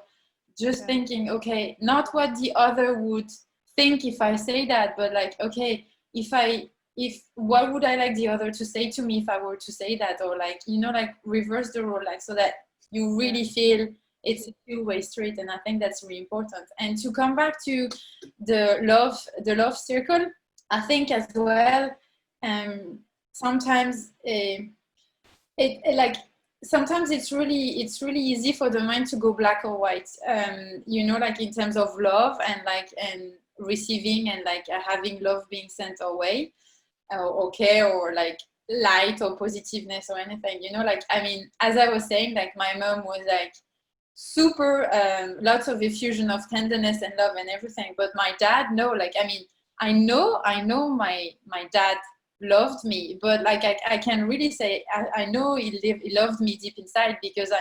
just Yeah. thinking, okay, not what the other would think if I say that, but like, okay, if what would I like the other to say to me if I were to say that, or like, you know, like reverse the role, like, so that you really feel it's a two-way street. And I think that's really important. And to come back to the love circle, I think as well, sometimes it like sometimes it's really easy for the mind to go black or white, you know, like in terms of love and like and receiving and like having love being sent our way, or care, or like light or positiveness or anything, you know, like, I mean, as I was saying, like my mom was like super, lots of effusion of tenderness and love and everything, but my dad, no, like, I mean, I know my dad loved me, but like I can really say I know he loved me deep inside, because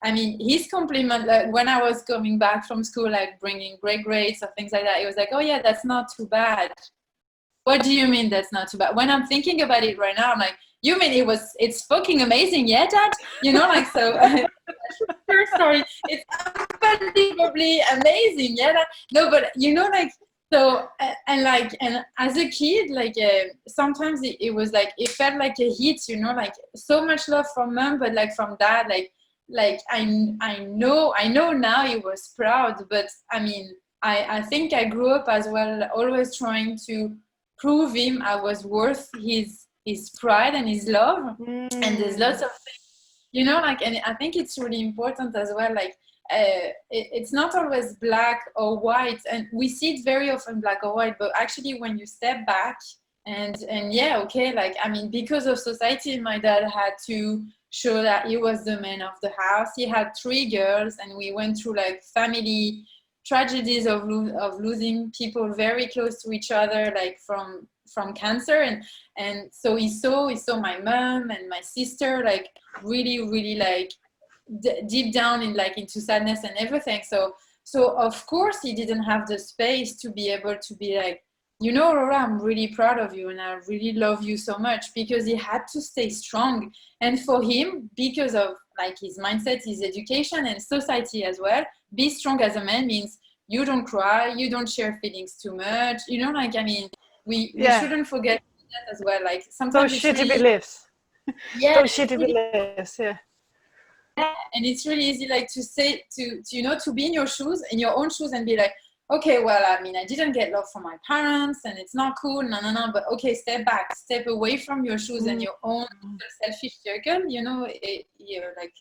I mean, his compliment, like when I was coming back from school, like bringing great grades or things like that, it was like, oh yeah, that's not too bad. What do you mean that's not too bad? When I'm thinking about it right now, I'm like, you mean it's fucking amazing, yeah, Dad? You know, like, so first story, it's unbelievably amazing, yeah. No, but you know, like, so and like, and as a kid, like, sometimes it was like, it felt like a hit, you know, like so much love from mom, but like from dad, like I know now he was proud, but I mean, I think I grew up as well, always trying to prove him I was worth his pride and his love. And there's lots of, you know, like, and I think it's really important as well, like, it's not always black or white, and we see it very often black or white, but actually when you step back and yeah, okay, like, I mean, because of society, my dad had to show that he was the man of the house. He had 3 girls, and we went through like family tragedies of losing people very close to each other, like from cancer, and so he saw my mom and my sister like really like deep down in like into sadness and everything. So of course he didn't have the space to be able to be like, you know, Aurora, I'm really proud of you and I really love you so much, because he had to stay strong. And for him, because of like his mindset, his education, and society as well, be strong as a man means you don't cry, you don't share feelings too much, you know, like, I mean, we shouldn't forget that as well. Like sometimes those it's shitty really, beliefs. yeah, Those shitty beliefs. Yeah. and it's really easy like to say to you know, to be in your shoes, in your own shoes, and be like, okay, well, I mean, I didn't get love from my parents and it's not cool, no, but okay, step back, step away from your shoes and your own selfish circle, you know, you're like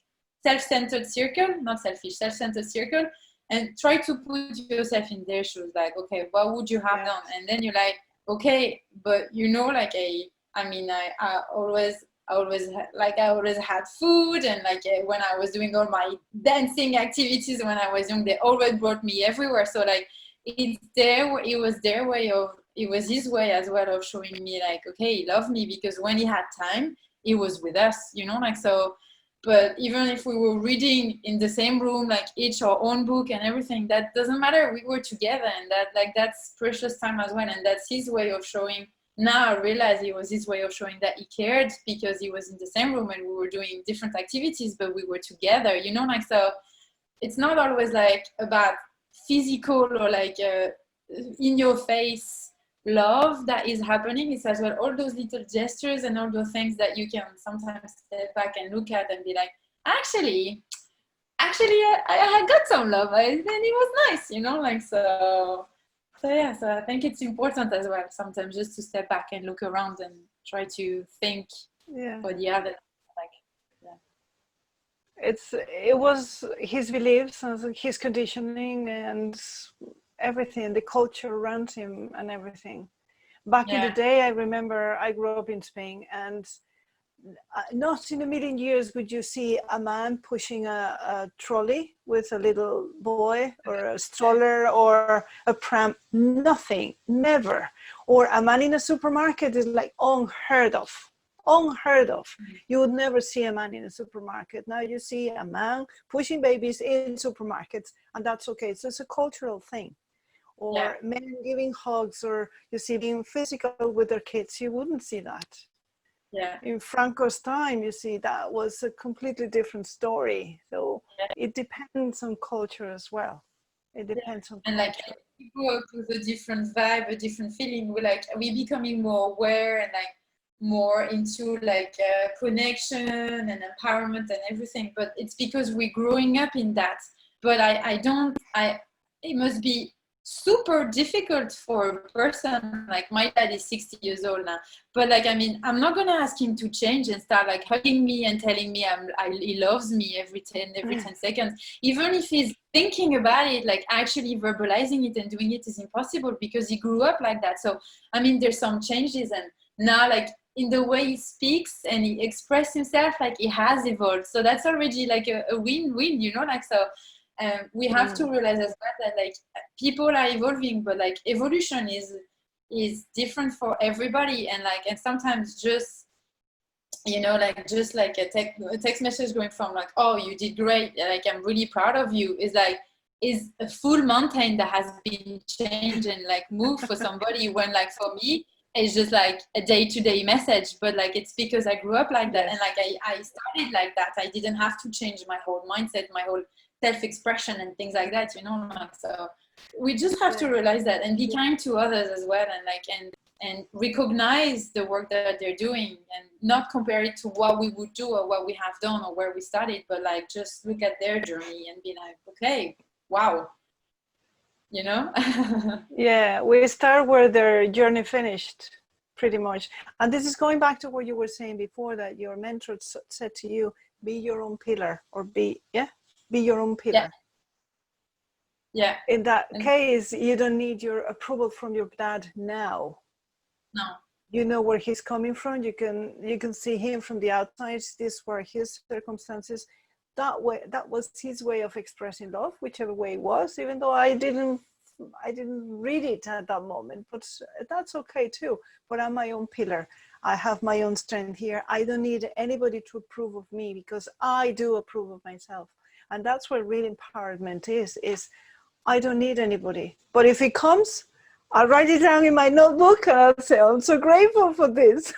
self-centered circle, not selfish, self-centered circle, and try to put yourself in their shoes, like, okay, what would you have done? And then you're like, okay, but you know, like, I mean, I always I always had food, and like, when I was doing all my dancing activities when I was young, they always brought me everywhere. So like, it was his way as well of showing me like, okay, he loved me, because when he had time, he was with us, you know, like, so. But even if we were reading in the same room, like each our own book and everything, that doesn't matter, we were together, and that's precious time as well. And that's his way of showing. Now I realize it was his way of showing that he cared, because he was in the same room and we were doing different activities, but we were together, you know, like, so it's not always like about physical or like in your face love that is happening. It's as well all those little gestures and all those things that you can sometimes step back and look at and be like, actually I got some love, and it was nice, you know, like, so yeah, so I think it's important as well sometimes just to step back and look around and try to think for the other, like, It was his beliefs and his conditioning and everything, the culture around him and everything. Back in the day, I remember I grew up in Spain, and not in a million years would you see a man pushing a trolley with a little boy, or a stroller, or a pram. Nothing, never. Or a man in a supermarket is like unheard of. Unheard of. You would never see a man in a supermarket. Now you see a man pushing babies in supermarkets, and that's okay. So it's a cultural thing. Or men giving hugs, or you see being physical with their kids. You wouldn't see that. Yeah. In Franco's time, you see, that was a completely different story. So it depends on culture as well. It depends on culture. And like we grow up with a different vibe, a different feeling. We becoming more aware and like more into like connection and empowerment and everything. But it's because we're growing up in that. But it must be super difficult for a person like my dad is 60 years old now, but like, I mean, I'm not gonna ask him to change and start like hugging me and telling me he loves me every 10 seconds. Even if he's thinking about it, like actually verbalizing it and doing it is impossible because he grew up like that. So I mean, there's some changes, and now like in the way he speaks and he expresses himself, like he has evolved. So that's already like a win-win, you know, like, so we have to realize as well that like people are evolving, but like evolution is different for everybody. And like, and sometimes just, you know, like just like a text message going from like, oh, you did great, like I'm really proud of you, is a full mountain that has been changed and like moved for somebody, when like for me it's just like a day-to-day message. But like it's because I grew up like that, and like I started like that. I didn't have to change my whole mindset, my whole self-expression and things like that, you know. Like, so we just have to realize that and be kind to others as well, and like and recognize the work that they're doing, and not compare it to what we would do or what we have done or where we started, but like just look at their journey and be like, okay, wow, you know. Yeah, we start where their journey finished, pretty much. And this is going back to what you were saying before, that your mentor said to you, be your own pillar, or be your own pillar. Yeah. In that case, you don't need your approval from your dad now. No. You know where he's coming from. You can see him from the outside. These were his circumstances. That was his way of expressing love, whichever way it was, even though I didn't read it at that moment, but that's okay too. But I'm my own pillar. I have my own strength here. I don't need anybody to approve of me, because I do approve of myself. And that's where real empowerment is I don't need anybody. But if it comes, I'll write it down in my notebook and I'll say, I'm so grateful for this.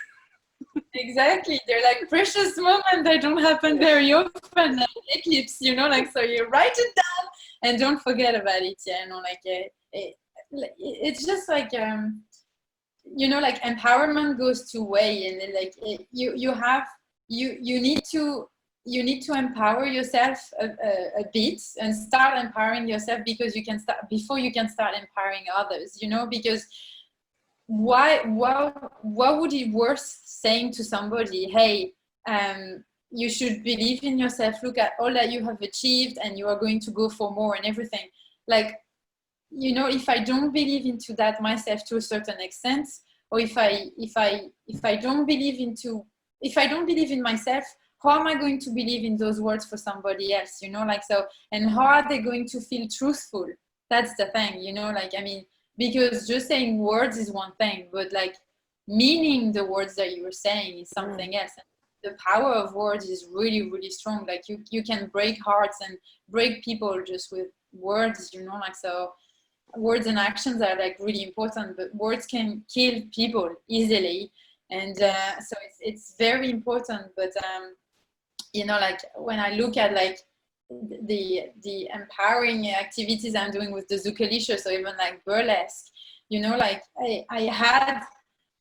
Exactly. They're like precious moments that don't happen very often, like eclipse, you know, like, so you write it down and don't forget about it. Yeah, you know, like it's just like you know, like empowerment goes two way, and like you need to empower yourself a bit and start empowering yourself, because you can start before you can start empowering others, you know. Because what would it worth saying to somebody, hey, you should believe in yourself, look at all that you have achieved and you are going to go for more and everything. Like, you know, if I don't believe into that myself to a certain extent, or if I don't believe in myself, how am I going to believe in those words for somebody else, you know? Like, so, and how are they going to feel truthful? That's the thing, you know. Like, I mean, because just saying words is one thing, but like meaning the words that you were saying is something else. And the power of words is really, really strong. Like you can break hearts and break people just with words, you know. Like, so words and actions are like really important, but words can kill people easily. And so it's very important. But you know, like when I look at like the empowering activities I'm doing with the Zucalicious, or even like burlesque, you know, like I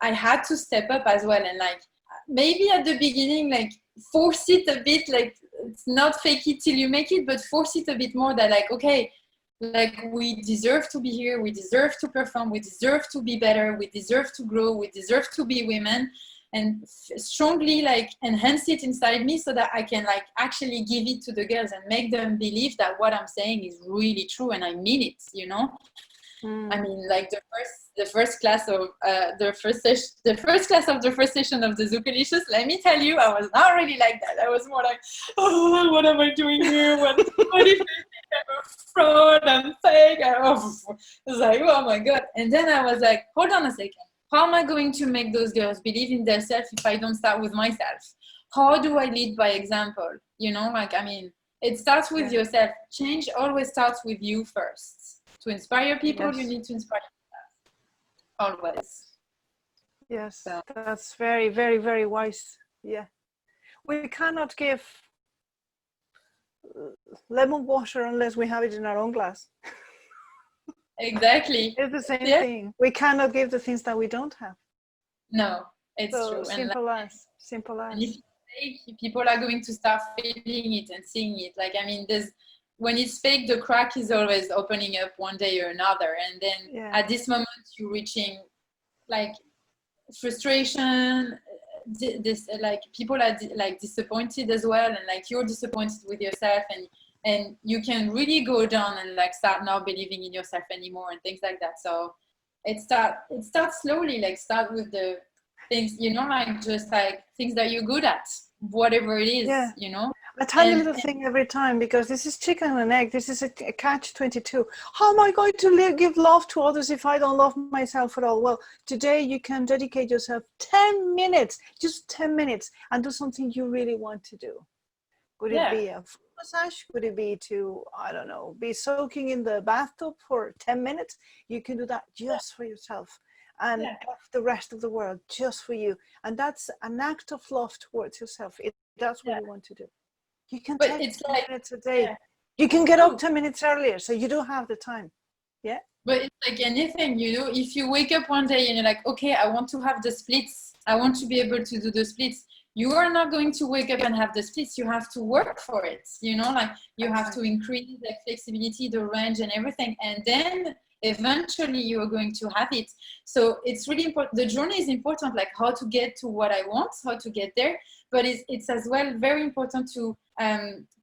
had to step up as well, and like maybe at the beginning, like force it a bit, like it's not fake it till you make it, but force it a bit more, that like, okay, like we deserve to be here, we deserve to perform, we deserve to be better, we deserve to grow, we deserve to be women, and strongly like enhance it inside me, so that I can like actually give it to the girls and make them believe that what I'm saying is really true and I mean it, you know. I mean, like the first class of the first class of the first session of the Zookalicious, let me tell you, I was not really like that. I was more like, oh, what am I doing here? What if they think I'm a fraud? I'm fake. I was like, oh my god. And then I was like, hold on a second. How am I going to make those girls believe in themselves if I don't start with myself? How do I lead by example? You know, like, I mean, it starts with yourself. Change always starts with you first. To inspire people, you need to inspire yourself. Always. Yes, So. that's very, very, very wise. Yeah. We cannot give lemon water unless we have it in our own glass. Exactly. It's the same thing. We cannot give the things that we don't have. No, it's so true. Simple as. And if it's fake, people are going to start feeling it and seeing it. Like, I mean, when it's fake, the crack is always opening up one day or another. And then at this moment, you're reaching like frustration. Like people are like disappointed as well, and like you're disappointed with yourself, and you can really go down and like start not believing in yourself anymore and things like that. So it starts slowly, like start with the things, you know, like just like things that you're good at, whatever it is, you know. A tiny little thing every time, because this is chicken and egg. This is a catch-22. How am I going to give love to others if I don't love myself at all? Well, today you can dedicate yourself 10 minutes, just 10 minutes, and do something you really want to do. Could it be a foot massage? Could it be to, I don't know, be soaking in the bathtub for 10 minutes? You can do that just for yourself, and the rest of the world just for you. And that's an act of love towards yourself. That's what you want to do. You can take 10 minutes a day. You can get up 10 minutes earlier, so you do have the time. Yeah. But it's like anything, you know, if you wake up one day and you're like, okay, I want to have the splits. I want to be able to do the splits. You are not going to wake up and have the splits. You have to work for it, you know, like you have to increase the flexibility, the range and everything. And then eventually you are going to have it. So it's really important. The journey is important, like how to get to what I want, how to get there. But it's as well very important to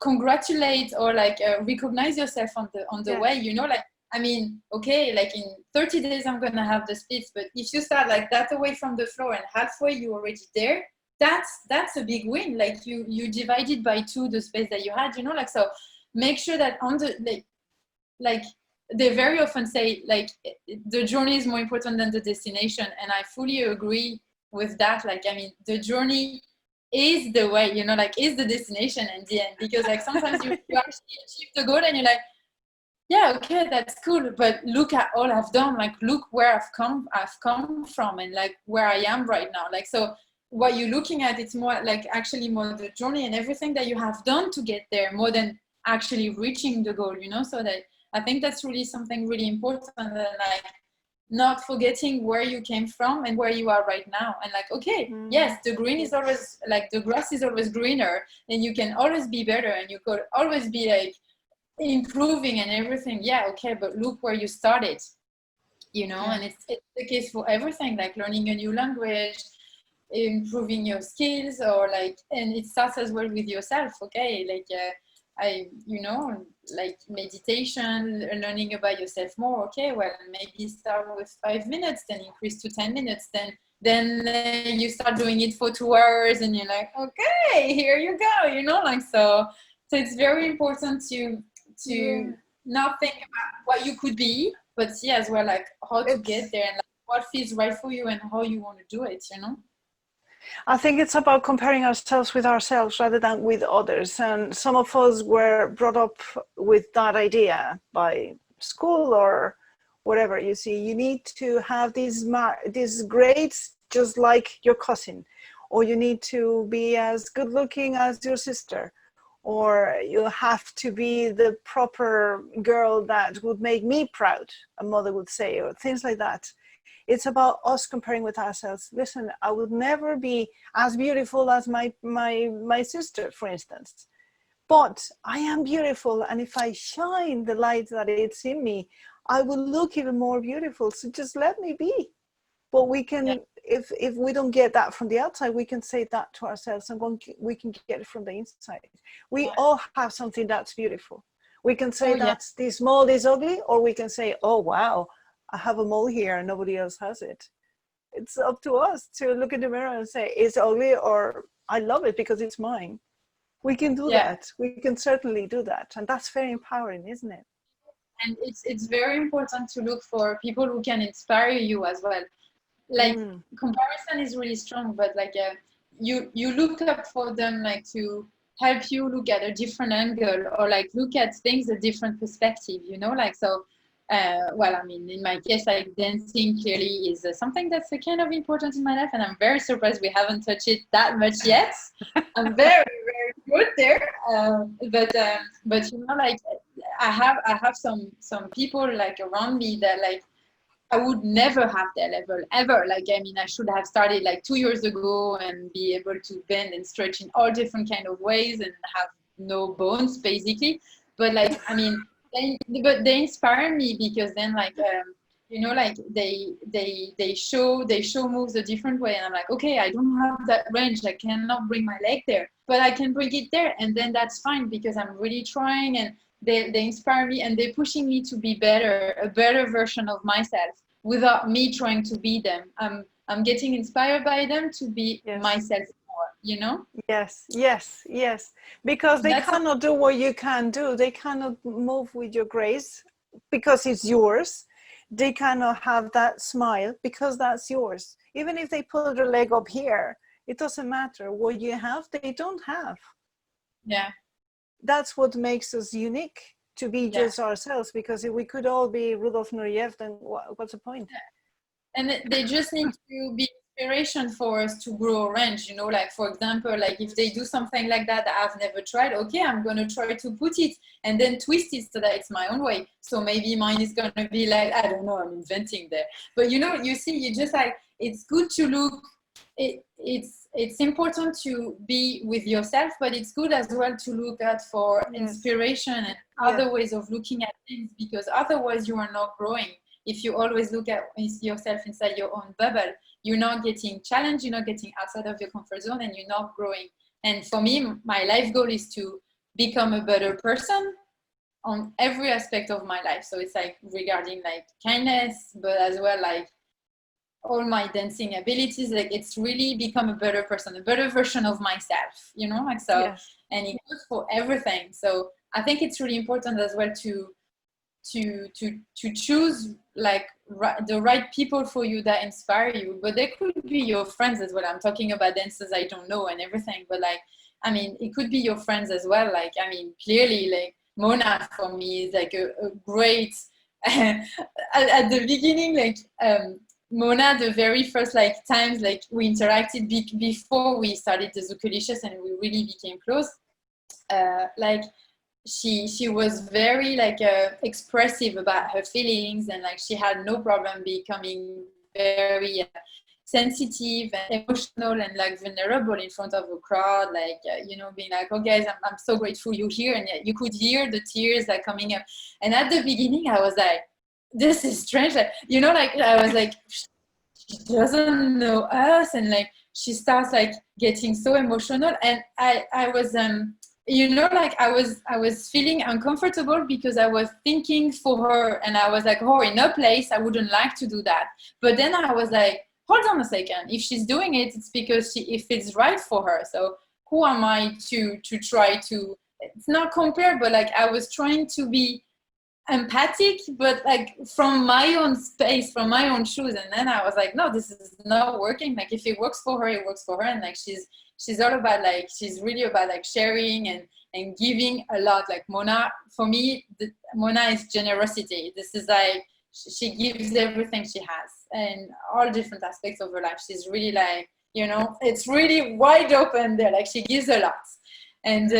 congratulate or like recognize yourself on the way, you know, like, I mean, okay, like in 30 days, I'm going to have the splits. But if you start like that away from the floor and halfway you're already there, that's a big win. Like you divided by 2 the space that you had, you know, like, so make sure that on the, like they very often say like the journey is more important than the destination. And I fully agree with that. Like, I mean, the journey is the way, you know, like is the destination in the end, because like sometimes you actually achieve the goal and you're like, yeah, okay, that's cool, but look at all I've done. Like, look where I've come from, and like where I am right now. Like, so what you're looking at, it's more like actually more the journey and everything that you have done to get there, more than actually reaching the goal, you know. So that I think that's really something really important, and like not forgetting where you came from and where you are right now. And like, okay, yes, the green is always like the grass is always greener, and you can always be better, and you could always be like improving and everything. Yeah, okay, but look where you started, you know. And it's the case for everything, like learning a new language, improving your skills, or like, and it starts as well with yourself. Okay, like I, you know, like meditation, learning about yourself more. Okay, well, maybe start with 5 minutes, then increase to 10 minutes, then you start doing it for 2 hours, and you're like, okay, here you go, you know, like, so it's very important to not think about what you could be, but see as well like how to get there, and like what feels right for you and how you want to do it, you know. I think it's about comparing ourselves with ourselves rather than with others. And some of us were brought up with that idea by school or whatever. You see, you need to have these grades just like your cousin, or you need to be as good looking as your sister, or you have to be the proper girl that would make me proud, a mother would say, or things like that. It's about us comparing with ourselves. Listen, I would never be as beautiful as my sister, for instance, but I am beautiful, and if I shine the light that it's in me, I will look even more beautiful. So just let me be. But we can, if we don't get that from the outside, we can say that to ourselves, and we can get it from the inside. We all have something that's beautiful. We can say that this mold is ugly, or we can say, oh wow, I have a mole here and nobody else has it. It's up to us to look in the mirror and say, it's ugly, or I love it because it's mine. We can do Yeah. that. We can certainly do that. And that's very empowering, isn't it? And it's very important to look for people who can inspire you as well. Like comparison is really strong, but like you look up for them, like to help you look at a different angle, or like look at things a different perspective, you know, like so well, I mean, in my case, like dancing clearly is something that's kind of important in my life, and I'm very surprised we haven't touched it that much yet. I'm very good there, but you know, like I have some people like around me that like I would never have their level ever. Like, I mean, I should have started like 2 years ago and be able to bend and stretch in all different kind of ways and have no bones basically. But like, I mean, they inspire me because then like, you know, like they show moves a different way, and I'm like, okay, I don't have that range. I cannot bring my leg there, but I can bring it there, and then that's fine because I'm really trying, and they inspire me, and they're pushing me to be better, a better version of myself without me trying to be them. I'm getting inspired by them to be myself more, you know? Yes, yes, yes. Because they That's cannot do what you can do. They cannot move with your grace because it's yours. They cannot have that smile because that's yours. Even if they put their leg up here, it doesn't matter. What you have, they don't have. yeah. That's what makes us unique, to be just ourselves, because if we could all be Rudolf Nureyev, then what's the point? And they just need to be inspiration for us to grow a range, you know, like for example, like if they do something like that I've never tried, okay, I'm going to try to put it and then twist it so that it's my own way. So maybe mine is going to be like, I don't know, I'm inventing there, but you know, you see, you just like, it's good to look, it's important to be with yourself, but it's good as well to look at for inspiration and other ways of looking at things, because otherwise you are not growing. If you always look at yourself inside your own bubble, you're not getting challenged, you're not getting outside of your comfort zone, and you're not growing. And for me, my life goal is to become a better person on every aspect of my life. So it's like regarding like kindness, but as well like all my dancing abilities, like it's really become a better person, a better version of myself, you know, like so. And it goes for everything. So I think it's really important as well to choose like the right people for you that inspire you. But they could be your friends as well. I'm talking about dancers I don't know and everything, but like, I mean, it could be your friends as well. Like, I mean, clearly like Mona for me is like a great at the beginning, like Mona, the very first like times like we interacted before we started the Zuculicious and we really became close, like she was very like expressive about her feelings, and like she had no problem becoming very sensitive and emotional and like vulnerable in front of a crowd, like you know, being like, oh guys, I'm so grateful you're here, and you could hear the tears like coming up. And at the beginning I was like, this is strange, like, you know, like I was like, she doesn't know us, and like she starts like getting so emotional, and I was you know, like I was feeling uncomfortable because I was thinking for her, and I was like, oh, in her place I wouldn't like to do that. But then I was like, hold on a second, if she's doing it, it's because if it's right for her. So who am I to try to, it's not compare, but like I was trying to be empathic, but like from my own space, from my own shoes. And then I was like, no, this is not working. Like if it works for her, it works for her. And like she's all about like, she's really about like sharing and giving a lot. Like Mona, for me, Mona is generosity. This is like, she gives everything she has and all different aspects of her life. She's really like, you know, it's really wide open there. Like she gives a lot. And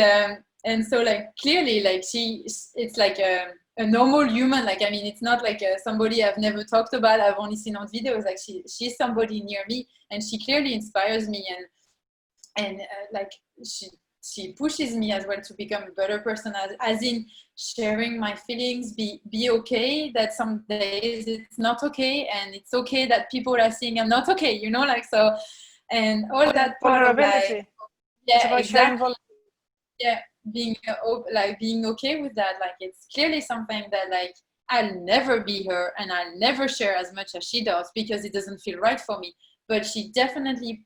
so like clearly like it's like a normal human. Like, I mean, it's not like somebody I've never talked about, I've only seen on videos. Like she's somebody near me, and she clearly inspires me, and like she pushes me as well to become a better person, as in sharing my feelings, be okay that some days it's not okay, and it's okay that people are saying I'm not okay, you know, like, so, and all that part of like, it's about exactly, being like being okay with that. Like it's clearly something that like I'll never be her and I'll never share as much as she does because it doesn't feel right for me. But she definitely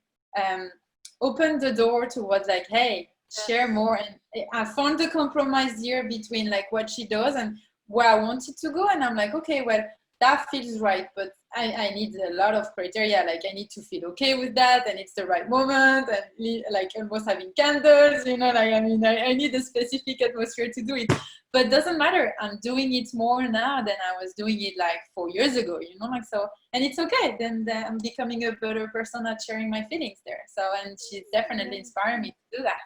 opened the door towards like, hey, share more. And I found the compromise here between like what she does and where I wanted to go. And I'm like, okay, well, that feels right, but I need a lot of criteria. Like I need to feel okay with that, and it's the right moment, and like almost having candles, you know, like I mean, I need a specific atmosphere to do it. But doesn't matter. I'm doing it more now than I was doing it like 4 years ago, you know, like so, and it's okay. Then I'm becoming a better person at sharing my feelings there. So, and she's definitely inspiring me to do that.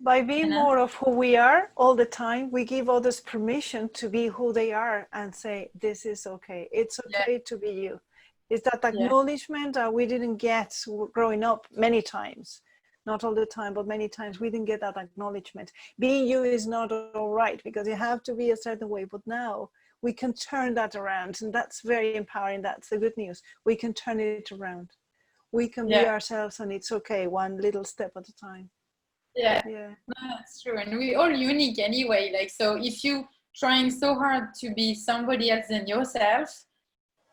By being You know? more of who we are all the time, we give others permission to be who they are and say, this is okay. It's Yeah, okay to be you. It's that yeah, acknowledgement that we didn't get growing up many times. Not all the time, but many times we didn't get that acknowledgement. Being you is not all right because you have to be a certain way. But now we can turn that around. And that's very empowering. That's the good news. We can turn it around. We can be yeah, ourselves and it's okay, one little step at a time. yeah. Yeah. No, that's true. And we all unique anyway. Like, so if you trying so hard to be somebody else than yourself,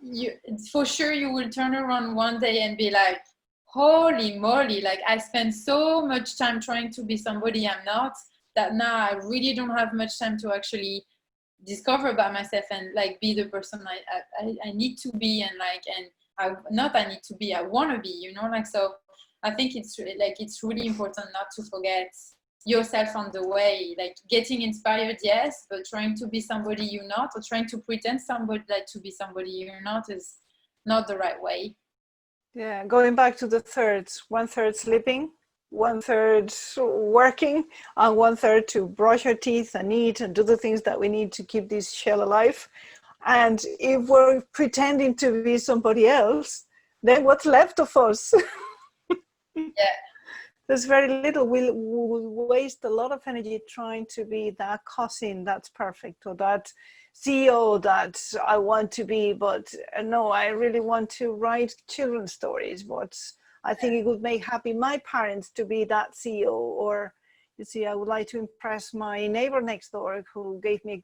you for sure you will turn around one day and be like, holy moly, like I spent so much time trying to be somebody I'm not, that now I really don't have much time to actually discover about myself and like be the person I need to be, and like, and I need to be, I want to be, you know, like, so I think it's really important not to forget yourself on the way, like getting inspired, yes, but trying to be somebody you're not, or trying to pretend somebody like to be somebody you're not is not the right way. Yeah, going back to the thirds, one third sleeping, one third working, and one third to brush our teeth and eat and do the things that we need to keep this shell alive. And if we're pretending to be somebody else, then what's left of us? Yeah, There's very little. We'll waste a lot of energy trying to be that cousin that's perfect, or that CEO that I want to be, but no, I really want to write children's stories. But I think it would make happy my parents to be that CEO, or you see, I would like to impress my neighbor next door who gave me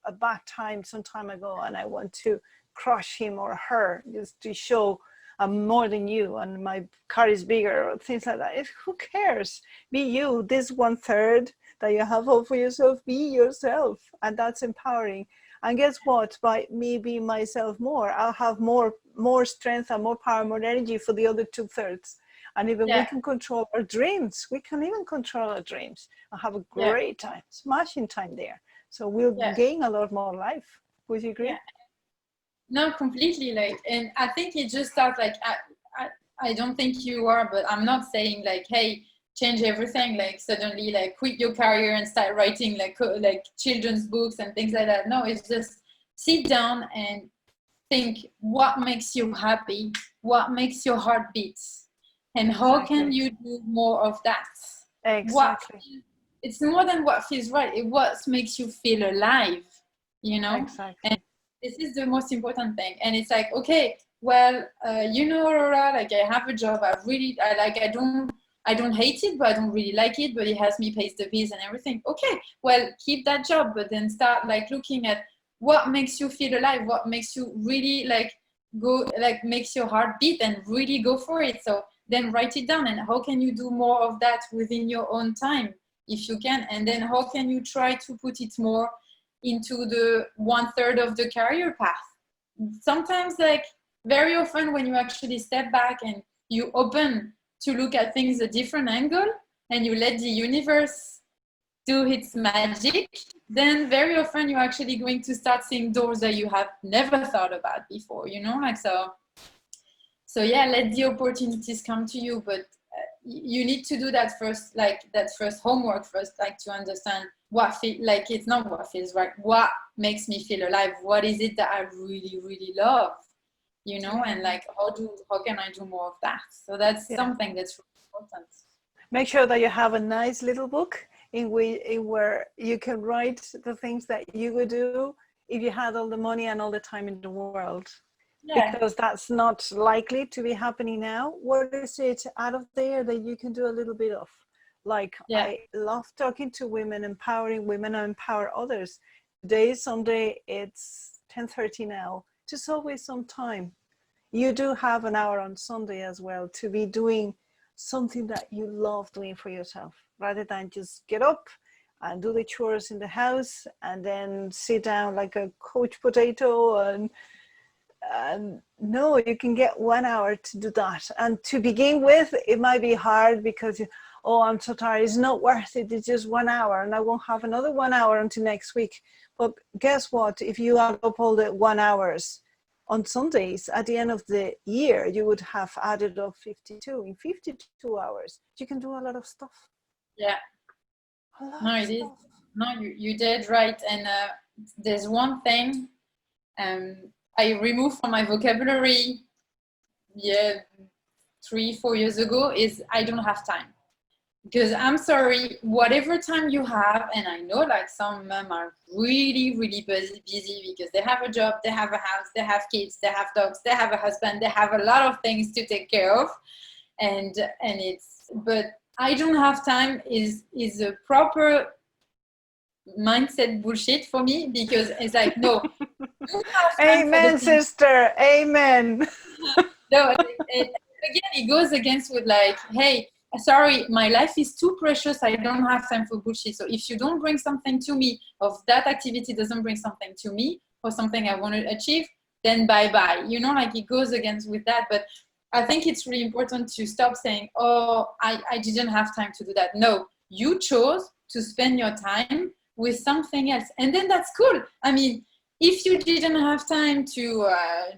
a bad time some time ago, and I want to crush him or her just to show I'm more than you and my car is bigger, or things like that. Who cares? Be you. This one third that you have hope for yourself, be yourself. And that's empowering. And guess what? By me being myself more, I'll have more strength and more power, more energy for the other two thirds. And even we yeah, can control our dreams. We can even control our dreams and have a yeah, great time, smashing time there. So we'll yeah, gain a lot more life. Would you yeah. agree? No, completely. Like, and I think it just starts like I don't think you are, but I'm not saying like, hey, change everything. Like suddenly, like quit your career and start writing like children's books and things like that. No, it's just sit down and think what makes you happy, what makes your heart beat, and how can Exactly. you do more of that. What Exactly. it's more than what feels right. It what makes you feel alive, you know. And Exactly. this is the most important thing. And it's like, okay, well, you know, Aurora, like I have a job. I don't hate it, but I don't really like it. But it helps me pays the bills and everything. Okay, well, keep that job, but then start like looking at what makes you feel alive, what makes you really like go, like makes your heart beat, and really go for it. So then write it down, and how can you do more of that within your own time if you can, and then how can you try to put it more into the one third of the career path. Sometimes, like very often, when you actually step back and you open to look at things a different angle, and you let the universe do its magic, then very often you're actually going to start seeing doors that you have never thought about before, you know, like so. So yeah, let the opportunities come to you, but you need to do that first, like that first homework first, like to understand what feel like, it's not what feels right, what makes me feel alive, what is it that I really really love, you know, and Yeah. like how can I do more of that. So that's Yeah. something that's really important. Make sure that you have a nice little book in where you can write the things that you would do if you had all the money and all the time in the world. Yeah, Because that's not likely to be happening now. What is it out of there that you can do a little bit of? Like, yeah, I love talking to women, empowering women and empower others. Today, someday it's 10:30 now. Just always some time. You do have an hour on Sunday as well to be doing something that you love doing for yourself, rather than just get up and do the chores in the house and then sit down like a couch potato. And no, you can get 1 hour to do that. And to begin with, it might be hard because oh, I'm so tired, it's not worth it, it's just 1 hour and I won't have another 1 hour until next week. But guess what, if you add up all the 1 hours on Sundays, at the end of the year, you would have added up 52. In 52 hours, you can do a lot of stuff. Yeah. No, it is. No, you did right. And there's one thing I removed from my vocabulary 3-4 years ago is I don't have time. Because I'm sorry, whatever time you have, and I know like some men are really, really busy because they have a job, they have a house, they have kids, they have dogs, they have a husband, they have a lot of things to take care of. But I don't have time is a proper mindset bullshit for me, because it's like, no. Amen, sister. Amen. No, again, it goes against with like, hey, sorry, my life is too precious, I don't have time for bullshit. So if you don't bring something to me, or if that activity doesn't bring something to me or something I want to achieve, then bye-bye. You know, like it goes against with that. But I think it's really important to stop saying, oh, I didn't have time to do that. No, you chose to spend your time with something else. And then that's cool. I mean, if you didn't have time to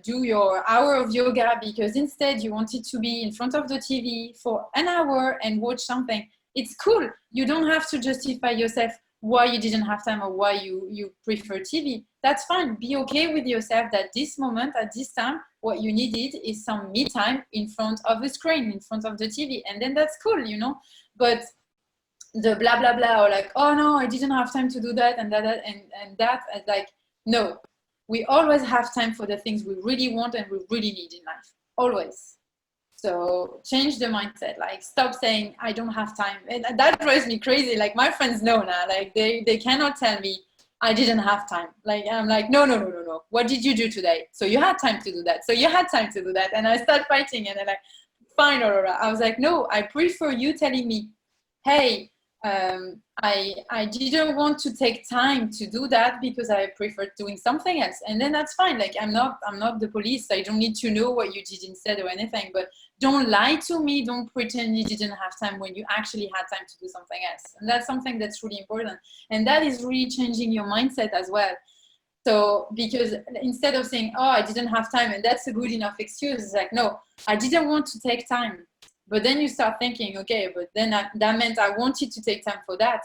do your hour of yoga because instead you wanted to be in front of the TV for an hour and watch something, it's cool. You don't have to justify yourself why you didn't have time or why you prefer TV. That's fine. Be okay with yourself that this moment, at this time, what you needed is some me time in front of the screen, in front of the TV. And then that's cool, you know. But the blah, blah, blah, or like, oh no, I didn't have time to do that and that, and that, like, no, we always have time for the things we really want and we really need in life, always. So change the mindset, like stop saying I don't have time. And that drives me crazy. Like my friends know now, like they cannot tell me I didn't have time. Like I'm like, no. What did you do today? So you had time to do that. So you had time to do that. And I start fighting and they're like, fine, Aurora. I was like, no, I prefer you telling me, hey, I didn't want to take time to do that because I preferred doing something else, and then that's fine. Like I'm not the police. I don't need to know what you did instead or anything. But don't lie to me. Don't pretend you didn't have time when you actually had time to do something else. And that's something that's really important. And that is really changing your mindset as well. So because instead of saying, oh, I didn't have time, and that's a good enough excuse, it's like, no, I didn't want to take time. But then you start thinking, okay, but then that meant I wanted to take time for that.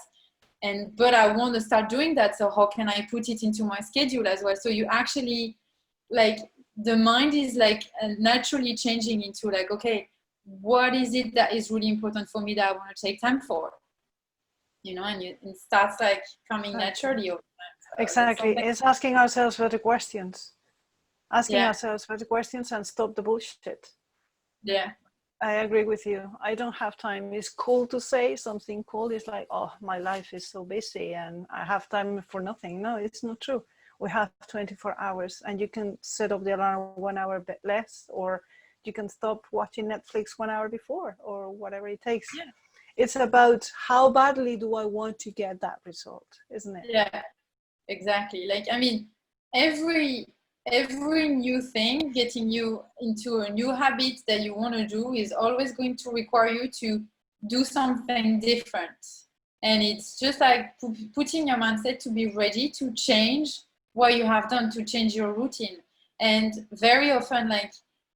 But I want to start doing that. So how can I put it into my schedule as well? So you actually, like, the mind is like naturally changing into like, okay, what is it that is really important for me that I want to take time for? You know, and it starts like coming naturally over time. So exactly. It's asking ourselves better questions. Asking ourselves better questions and stop the bullshit. Yeah. I agree with you. I don't have time. It's cool to say something cool. It's like, oh, my life is so busy and I have time for nothing. No, it's not true. We have 24 hours and you can set up the alarm 1 hour bit less, or you can stop watching Netflix 1 hour before, or whatever it takes. Yeah. It's about how badly do I want to get that result, isn't it? Yeah, exactly. Like, I mean, every new thing, getting you into a new habit that you want to do is always going to require you to do something different. And it's just like putting your mindset to be ready to change what you have done, to change your routine. And very often, like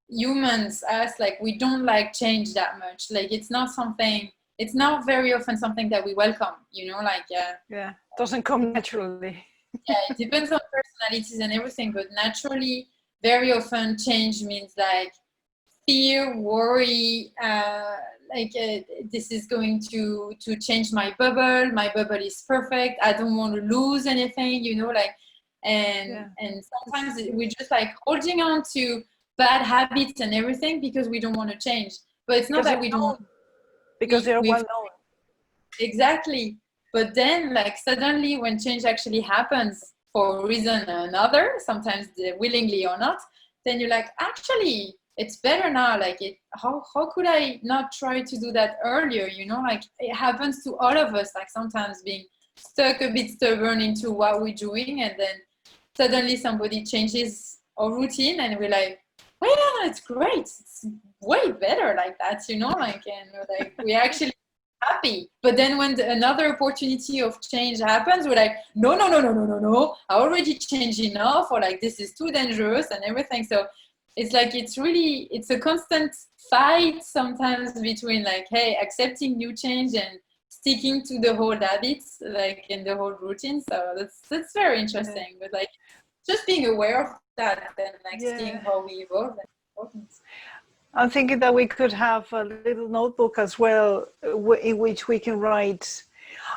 humans, us, like we don't like change that much. Like it's not very often something that we welcome, you know, like yeah, doesn't come naturally. Yeah, it depends on personalities and everything, but naturally, very often change means like fear, worry, this is going to change my bubble. My bubble is perfect. I don't want to lose anything, you know, like, and sometimes we're just like holding on to bad habits and everything because we don't want to change. But it's not that we don't. Because they're well known. Exactly. But then, like, suddenly when change actually happens, for a reason or another, sometimes willingly or not, then you're like, actually, it's better now. Like, how could I not try to do that earlier? You know, like it happens to all of us, like sometimes being stuck a bit stubborn into what we're doing, and then suddenly somebody changes our routine and we're like, well, yeah, it's great. It's way better like that, you know, like, and we're like, we actually happy. But then when another opportunity of change happens, we're like, no, no, no, no, no, no, no. I already changed enough, or like, this is too dangerous and everything. So it's like, it's a constant fight sometimes between like, hey, accepting new change and sticking to the old habits, like in the whole routine. So that's very interesting. But like, just being aware of that and like seeing how we evolve. I'm thinking that we could have a little notebook as well in which we can write,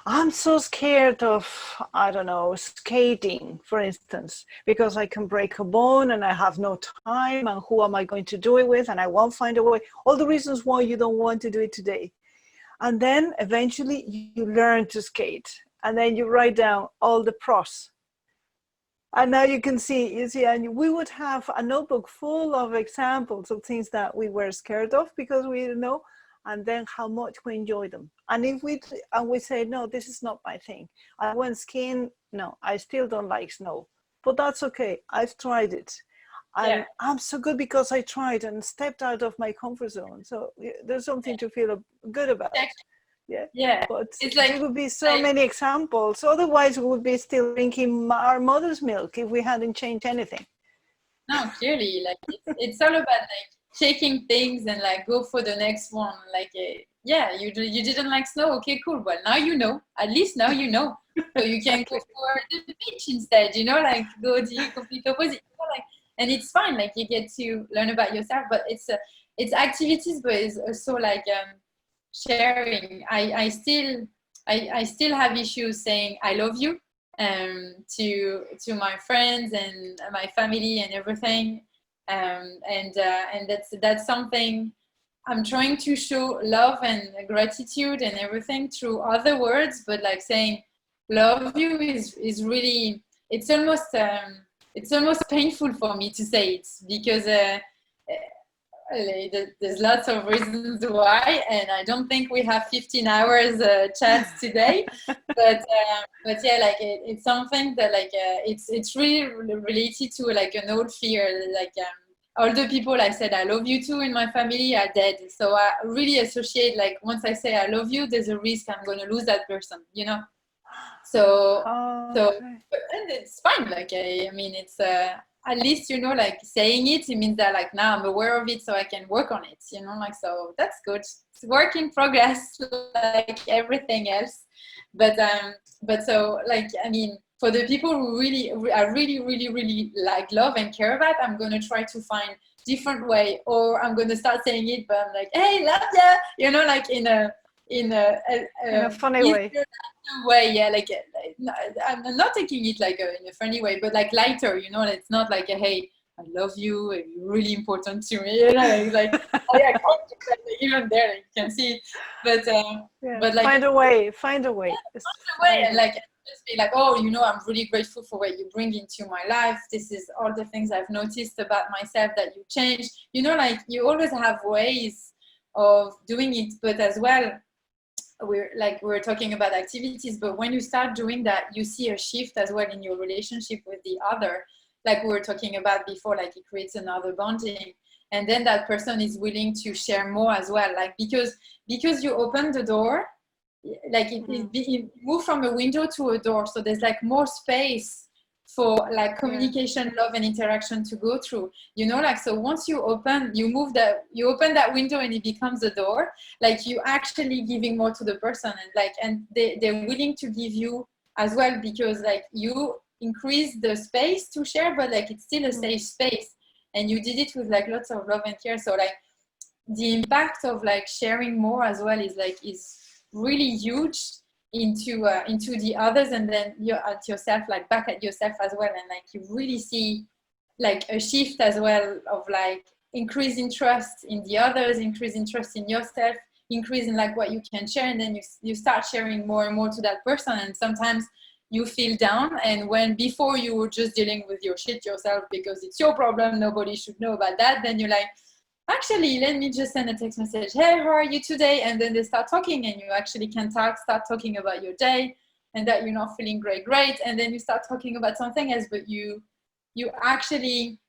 I'm so scared of, I don't know, skating, for instance, because I can break a bone and I have no time, and who am I going to do it with? And I won't find a way. All the reasons why you don't want to do it today. And then eventually you learn to skate, and then you write down all the pros. And now you see, and we would have a notebook full of examples of things that we were scared of because we didn't know, and then how much we enjoy them. And if we say, no, this is not my thing. I went skiing. No, I still don't like snow, but that's okay. I've tried it. And I'm so good because I tried and stepped out of my comfort zone. So there's something to feel good about. Yeah, but it's like there would be so many examples. Otherwise, we would be still drinking our mother's milk if we hadn't changed anything. No, clearly, like it's all about like shaking things and like go for the next one. Like, yeah, you didn't like snow. Okay, cool. Well, now you know. At least now you know. So you can go for the beach instead. You know, like go the complete opposite. You know, like, and it's fine. Like you get to learn about yourself, but it's activities, but it's also like sharing. I still have issues saying I love you to my friends and my family and everything, and that's something I'm trying to show love and gratitude and everything through other words, but like saying love you is really, it's almost painful for me to say it because there's lots of reasons why, and I don't think we have 15 hours chats today. But yeah, like it's something that like it's really related to like an old fear. Like all the people I said I love you to in my family are dead. So I really associate like once I say I love you, there's a risk I'm going to lose that person. You know. So and it's fine. Like I mean, it's at least you know, like saying it means that like now I'm aware of it, so I can work on it. You know, like so that's good. It's work in progress, like everything else. But so like I mean, for the people who I really like love and care about, I'm gonna try to find different way, or I'm gonna start saying it, but I'm like, hey, love ya, you know, like in a funny way. Yeah, like I'm not taking it like in a funny way, but like lighter, you know. It's not like a, hey, I love you, you're really important to me, you know, like oh yeah, even there you can see, but like find a way and like just be like, oh, you know, I'm really grateful for what you bring into my life. This is all the things I've noticed about myself that you changed, you know, like you always have ways of doing it. But as well, we're talking about activities, but when you start doing that, you see a shift as well in your relationship with the other, like we were talking about before, like it creates another bonding, and then that person is willing to share more as well, like because you open the door, like it moved from a window to a door, so there's like more space for like communication, love and interaction to go through, you know, like so once you open that window and it becomes a door, like you actually giving more to the person, and like and they're willing to give you as well, because like you increase the space to share, but like it's still a safe space, and you did it with like lots of love and care. So like the impact of like sharing more as well is really huge into the others, and then you're at yourself, like back at yourself as well, and like you really see like a shift as well of like increasing trust in the others, increasing trust in yourself, increasing like what you can share, and then you start sharing more and more to that person, and sometimes you feel down. And when before you were just dealing with your shit yourself because it's your problem, nobody should know about that, then you're like, actually, let me just send a text message. Hey, how are you today? And then they start talking, and you actually can start talking about your day, and that you're not feeling great. And then you start talking about something else, but you actually,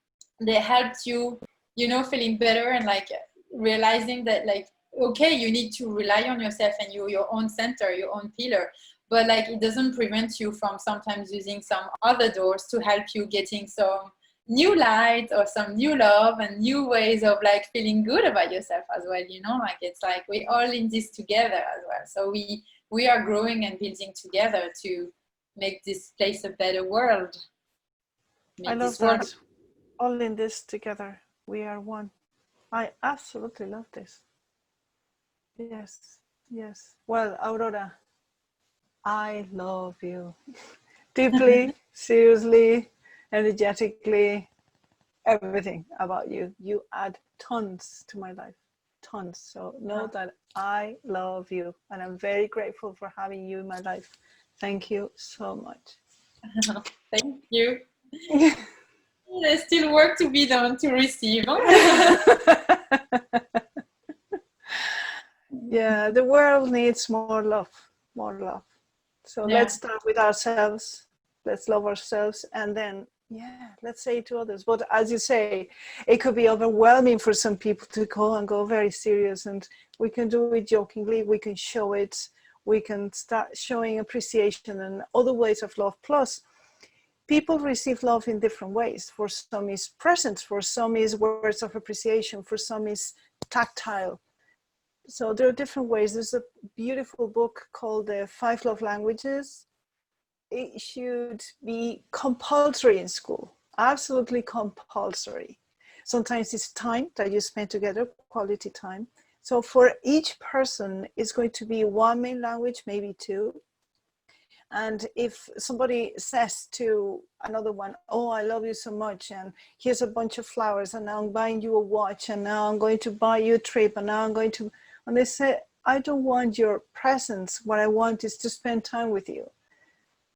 they helped you, feeling better, and like realizing that, like, okay, you need to rely on yourself, and you're your own center, your own pillar. But like, it doesn't prevent you from sometimes using some other doors to help you getting some new light or some new love and new ways of like feeling good about yourself as well. Like, it's like we're all in this together as well. So we are growing and building together to make this place a better world. I love that. All in this together. We are one. I absolutely love this. Yes, yes. Well, Aurora, I love you deeply, seriously, energetically, everything about you. You add tons to my life, tons. So know that I love you, and I'm very grateful for having you in my life. Thank you so much. Thank you. There's still work to be done to receive. Yeah, the world needs more love, more love. So let's start with ourselves. Let's love ourselves, and then, let's say it to others. But as you say, it could be overwhelming for some people to go very serious, and we can do it jokingly. We can show it. We can start showing appreciation and other ways of love. Plus, people receive love in different ways. For some is presents, for some is words of appreciation, for some is tactile. So there are different ways. There's a beautiful book called The 5 Love Languages. It should be compulsory in school, absolutely compulsory. Sometimes it's time that you spend together, quality time. So for each person, it's going to be one main language, maybe two. And if somebody says to another one, oh, I love you so much, and here's a bunch of flowers, and now I'm buying you a watch, and now I'm going to buy you a trip, and now I'm going to, and they say, I don't want your presence. What I want is to spend time with you.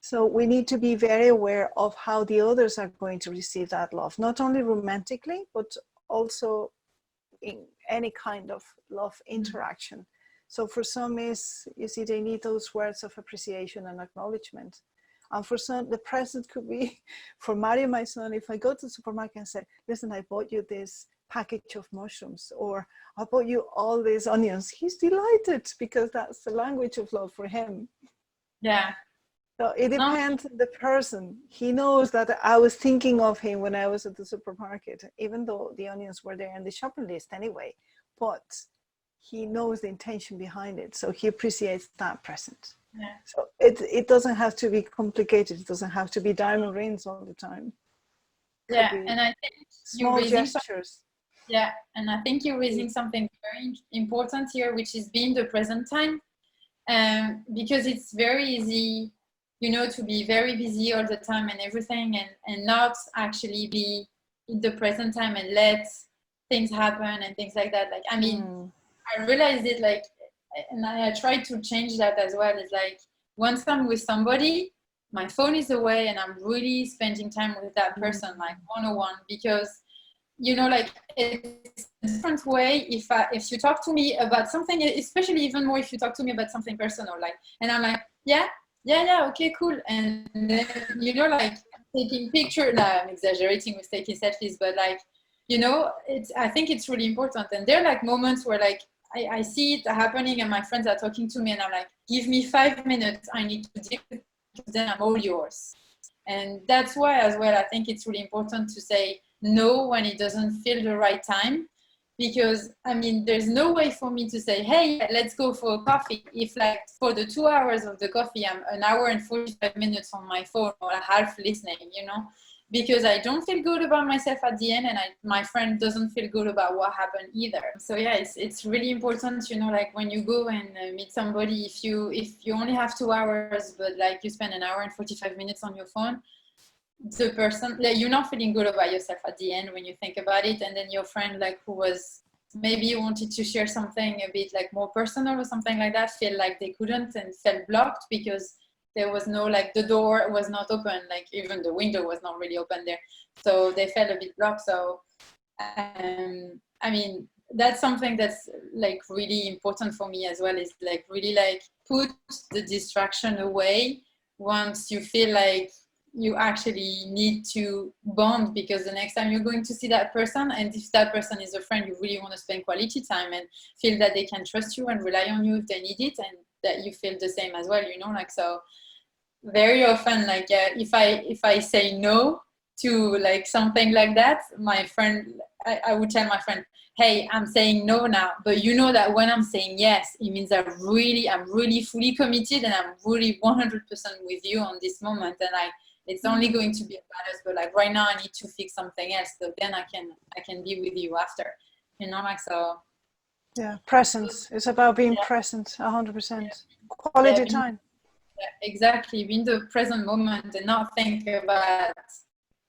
So we need to be very aware of how the others are going to receive that love, not only romantically, but also in any kind of love interaction. So for some is, you see, they need those words of appreciation and acknowledgement. And for some, the present could be, for Mario, my son, if I go to the supermarket and say, listen, I bought you this package of mushrooms, or I bought you all these onions, he's delighted, because that's the language of love for him. Yeah. So it depends on the person. He knows that I was thinking of him when I was at the supermarket, even though the onions were there in the shopping list anyway. But he knows the intention behind it, so he appreciates that present. Yeah. So it doesn't have to be complicated. It doesn't have to be diamond rings all the time. And I think small gestures. Yeah, and I think you're raising something very important here, which is being the present time, because it's very easy, to be very busy all the time and everything, and not actually be in the present time and let things happen and things like that. Like, I mean, I realized it, like, and I tried to change that as well. It's like, once I'm with somebody, my phone is away and I'm really spending time with that person, like one-on-one, because, like, it's a different way if you talk to me about something, especially even more if you talk to me about something personal, like, and I'm like, yeah, okay, cool. And then, like, taking pictures, I'm exaggerating with taking selfies, but like, I think it's really important. And there are like moments where, like, I see it happening and my friends are talking to me and I'm like, give me 5 minutes, I need to deal with it, then I'm all yours. And that's why as well, I think it's really important to say no when it doesn't feel the right time. Because, I mean, there's no way for me to say, hey, let's go for a coffee, if, like, for the 2 hours of the coffee, I'm an hour and 45 minutes on my phone or half listening, because I don't feel good about myself at the end, and my friend doesn't feel good about what happened either. So yeah, it's really important, like, when you go and meet somebody, if you only have 2 hours, but like you spend an hour and 45 minutes on your phone, the person, like, you're not feeling good about yourself at the end when you think about it. And then your friend, like, who was maybe wanted to share something a bit like more personal or something like that, feel like they couldn't and felt blocked because there was no, like, the door was not open, like even the window was not really open there, so they felt a bit blocked. So I mean, that's something that's like really important for me as well, is like really like put the distraction away once you feel like you actually need to bond, because the next time you're going to see that person, and if that person is a friend, you really want to spend quality time and feel that they can trust you and rely on you if they need it, and that you feel the same as well, you know, like. So very often, like, if I say no to like something like that, my friend, I would tell my friend, hey, I'm saying no now, but you know that when I'm saying yes, it means I'm really fully committed, and I'm really 100% with you on this moment, and it's only going to be a balance, but like right now I need to fix something else, so then I can be with you after, you know, like. So Yeah, presence. It's about being present, 100%. Quality time. Exactly, be in the present moment and not think about,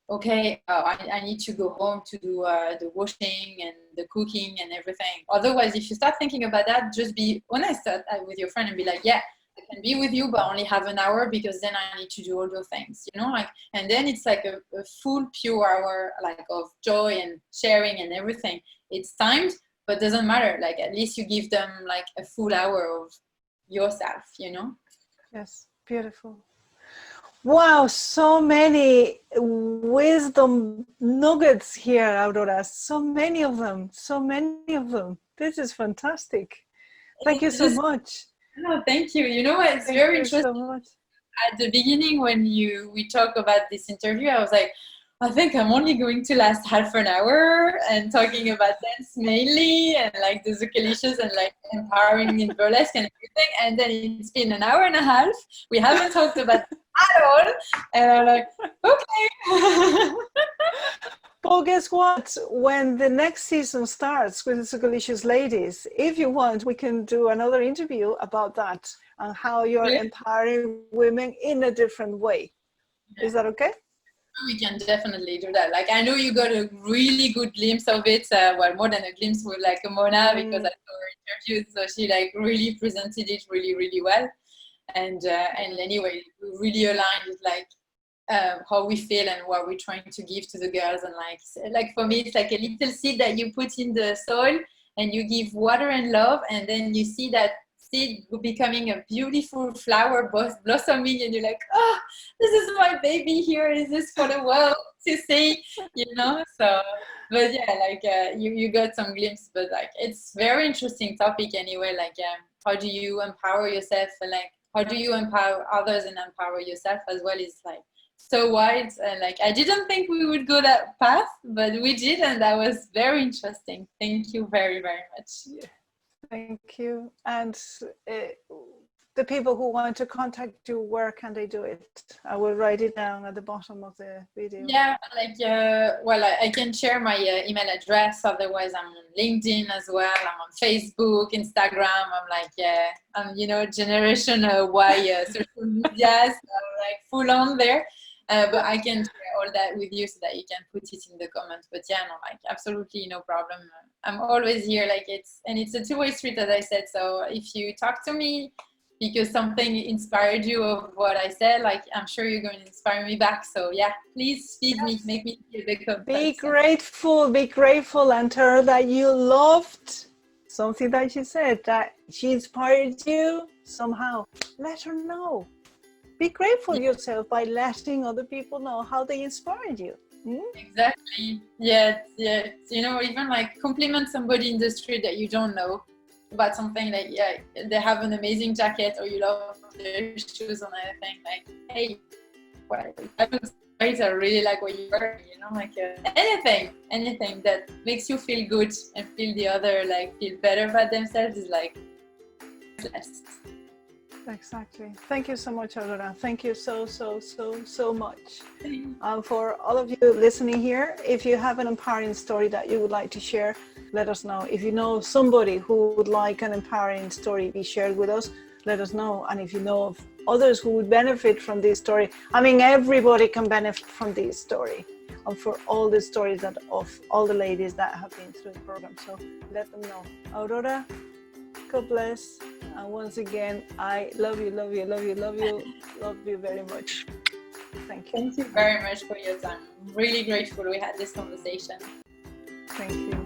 okay, I need to go home to do the washing and the cooking and everything. Otherwise, if you start thinking about that, just be honest with your friend and be like, yeah, I can be with you, but only have an hour, because then I need to do all those things, you know, like. And then it's like a full pure hour, like, of joy and sharing and everything. It's timed, but doesn't matter. Like, at least you give them like a full hour of yourself, you know. Yes, beautiful. Wow, so many wisdom nuggets here, Aurora. So many of them. So many of them. This is fantastic. Thank you so much. No, thank you. You know, it's very interesting. So much. At the beginning, when we talk about this interview, I was like, I think I'm only going to last half an hour and talking about dance mainly, and like the Zucalicious and like empowering in burlesque and everything. And then it's been an hour and a half. We haven't talked about at all. And I'm like, okay. Well, guess what? When the next season starts with the Zucalicious ladies, if you want, we can do another interview about that and how you're empowering women in a different way. Yeah. Is that okay? We can definitely do that. Like, I know you got a really good glimpse of it. Well, more than a glimpse with like Mona, because I saw her interview, so she like really presented it really well. And anyway, we really aligned with like how we feel and what we're trying to give to the girls. And like for me, it's like a little seed that you put in the soil, and you give water and love, and then you see that seed becoming a beautiful flower blossoming, and you're like, oh, this is my baby here. Is this for the world to see, you know? So, but yeah, like you got some glimpse, but like it's very interesting topic anyway. Like, how do you empower yourself, and like how do you empower others and empower yourself as well, is like so wide. And like I didn't think we would go that path, but we did, and that was very interesting. Thank you very much. Yeah. Thank you. And the people who want to contact you, where can they do it? I will write it down at the bottom of the video. Yeah, like well, I can share my email address. Otherwise, I'm on LinkedIn as well. I'm on Facebook, Instagram. I'm like, I'm, you know, generation Y social media, so I'm like full on there. But I can share all that with you so that you can put it in the comments. But yeah, no, like absolutely no problem. I'm always here. Like it's a two-way street, as I said. So if you talk to me because something inspired you of what I said, like I'm sure you're going to inspire me back. So yeah, please feed me, make me feel become. Be grateful, and tell her that you loved something that she said, that she inspired you somehow. Let her know. Be grateful yourself by letting other people know how they inspired you. Exactly. Yeah. You know, even like compliment somebody in the street that you don't know about something, like they have an amazing jacket, or you love their shoes or anything. Like, hey, well, I really like what you wear. You know, like anything that makes you feel good and feel the other like feel better about themselves is like less. Exactly. Thank you so much, Aurora. Thank you so much. For all of you listening here, if you have an empowering story that you would like to share, let us know. If you know somebody who would like an empowering story be shared with us, let us know. And if you know of others who would benefit from this story, I mean, everybody can benefit from this story. And for all the stories of all the ladies that have been through the program. So let them know. Aurora, God bless. And once again, I love you, love you, love you, love you, love you very much. Thank you. Thank you very much for your time. I'm really grateful we had this conversation. Thank you.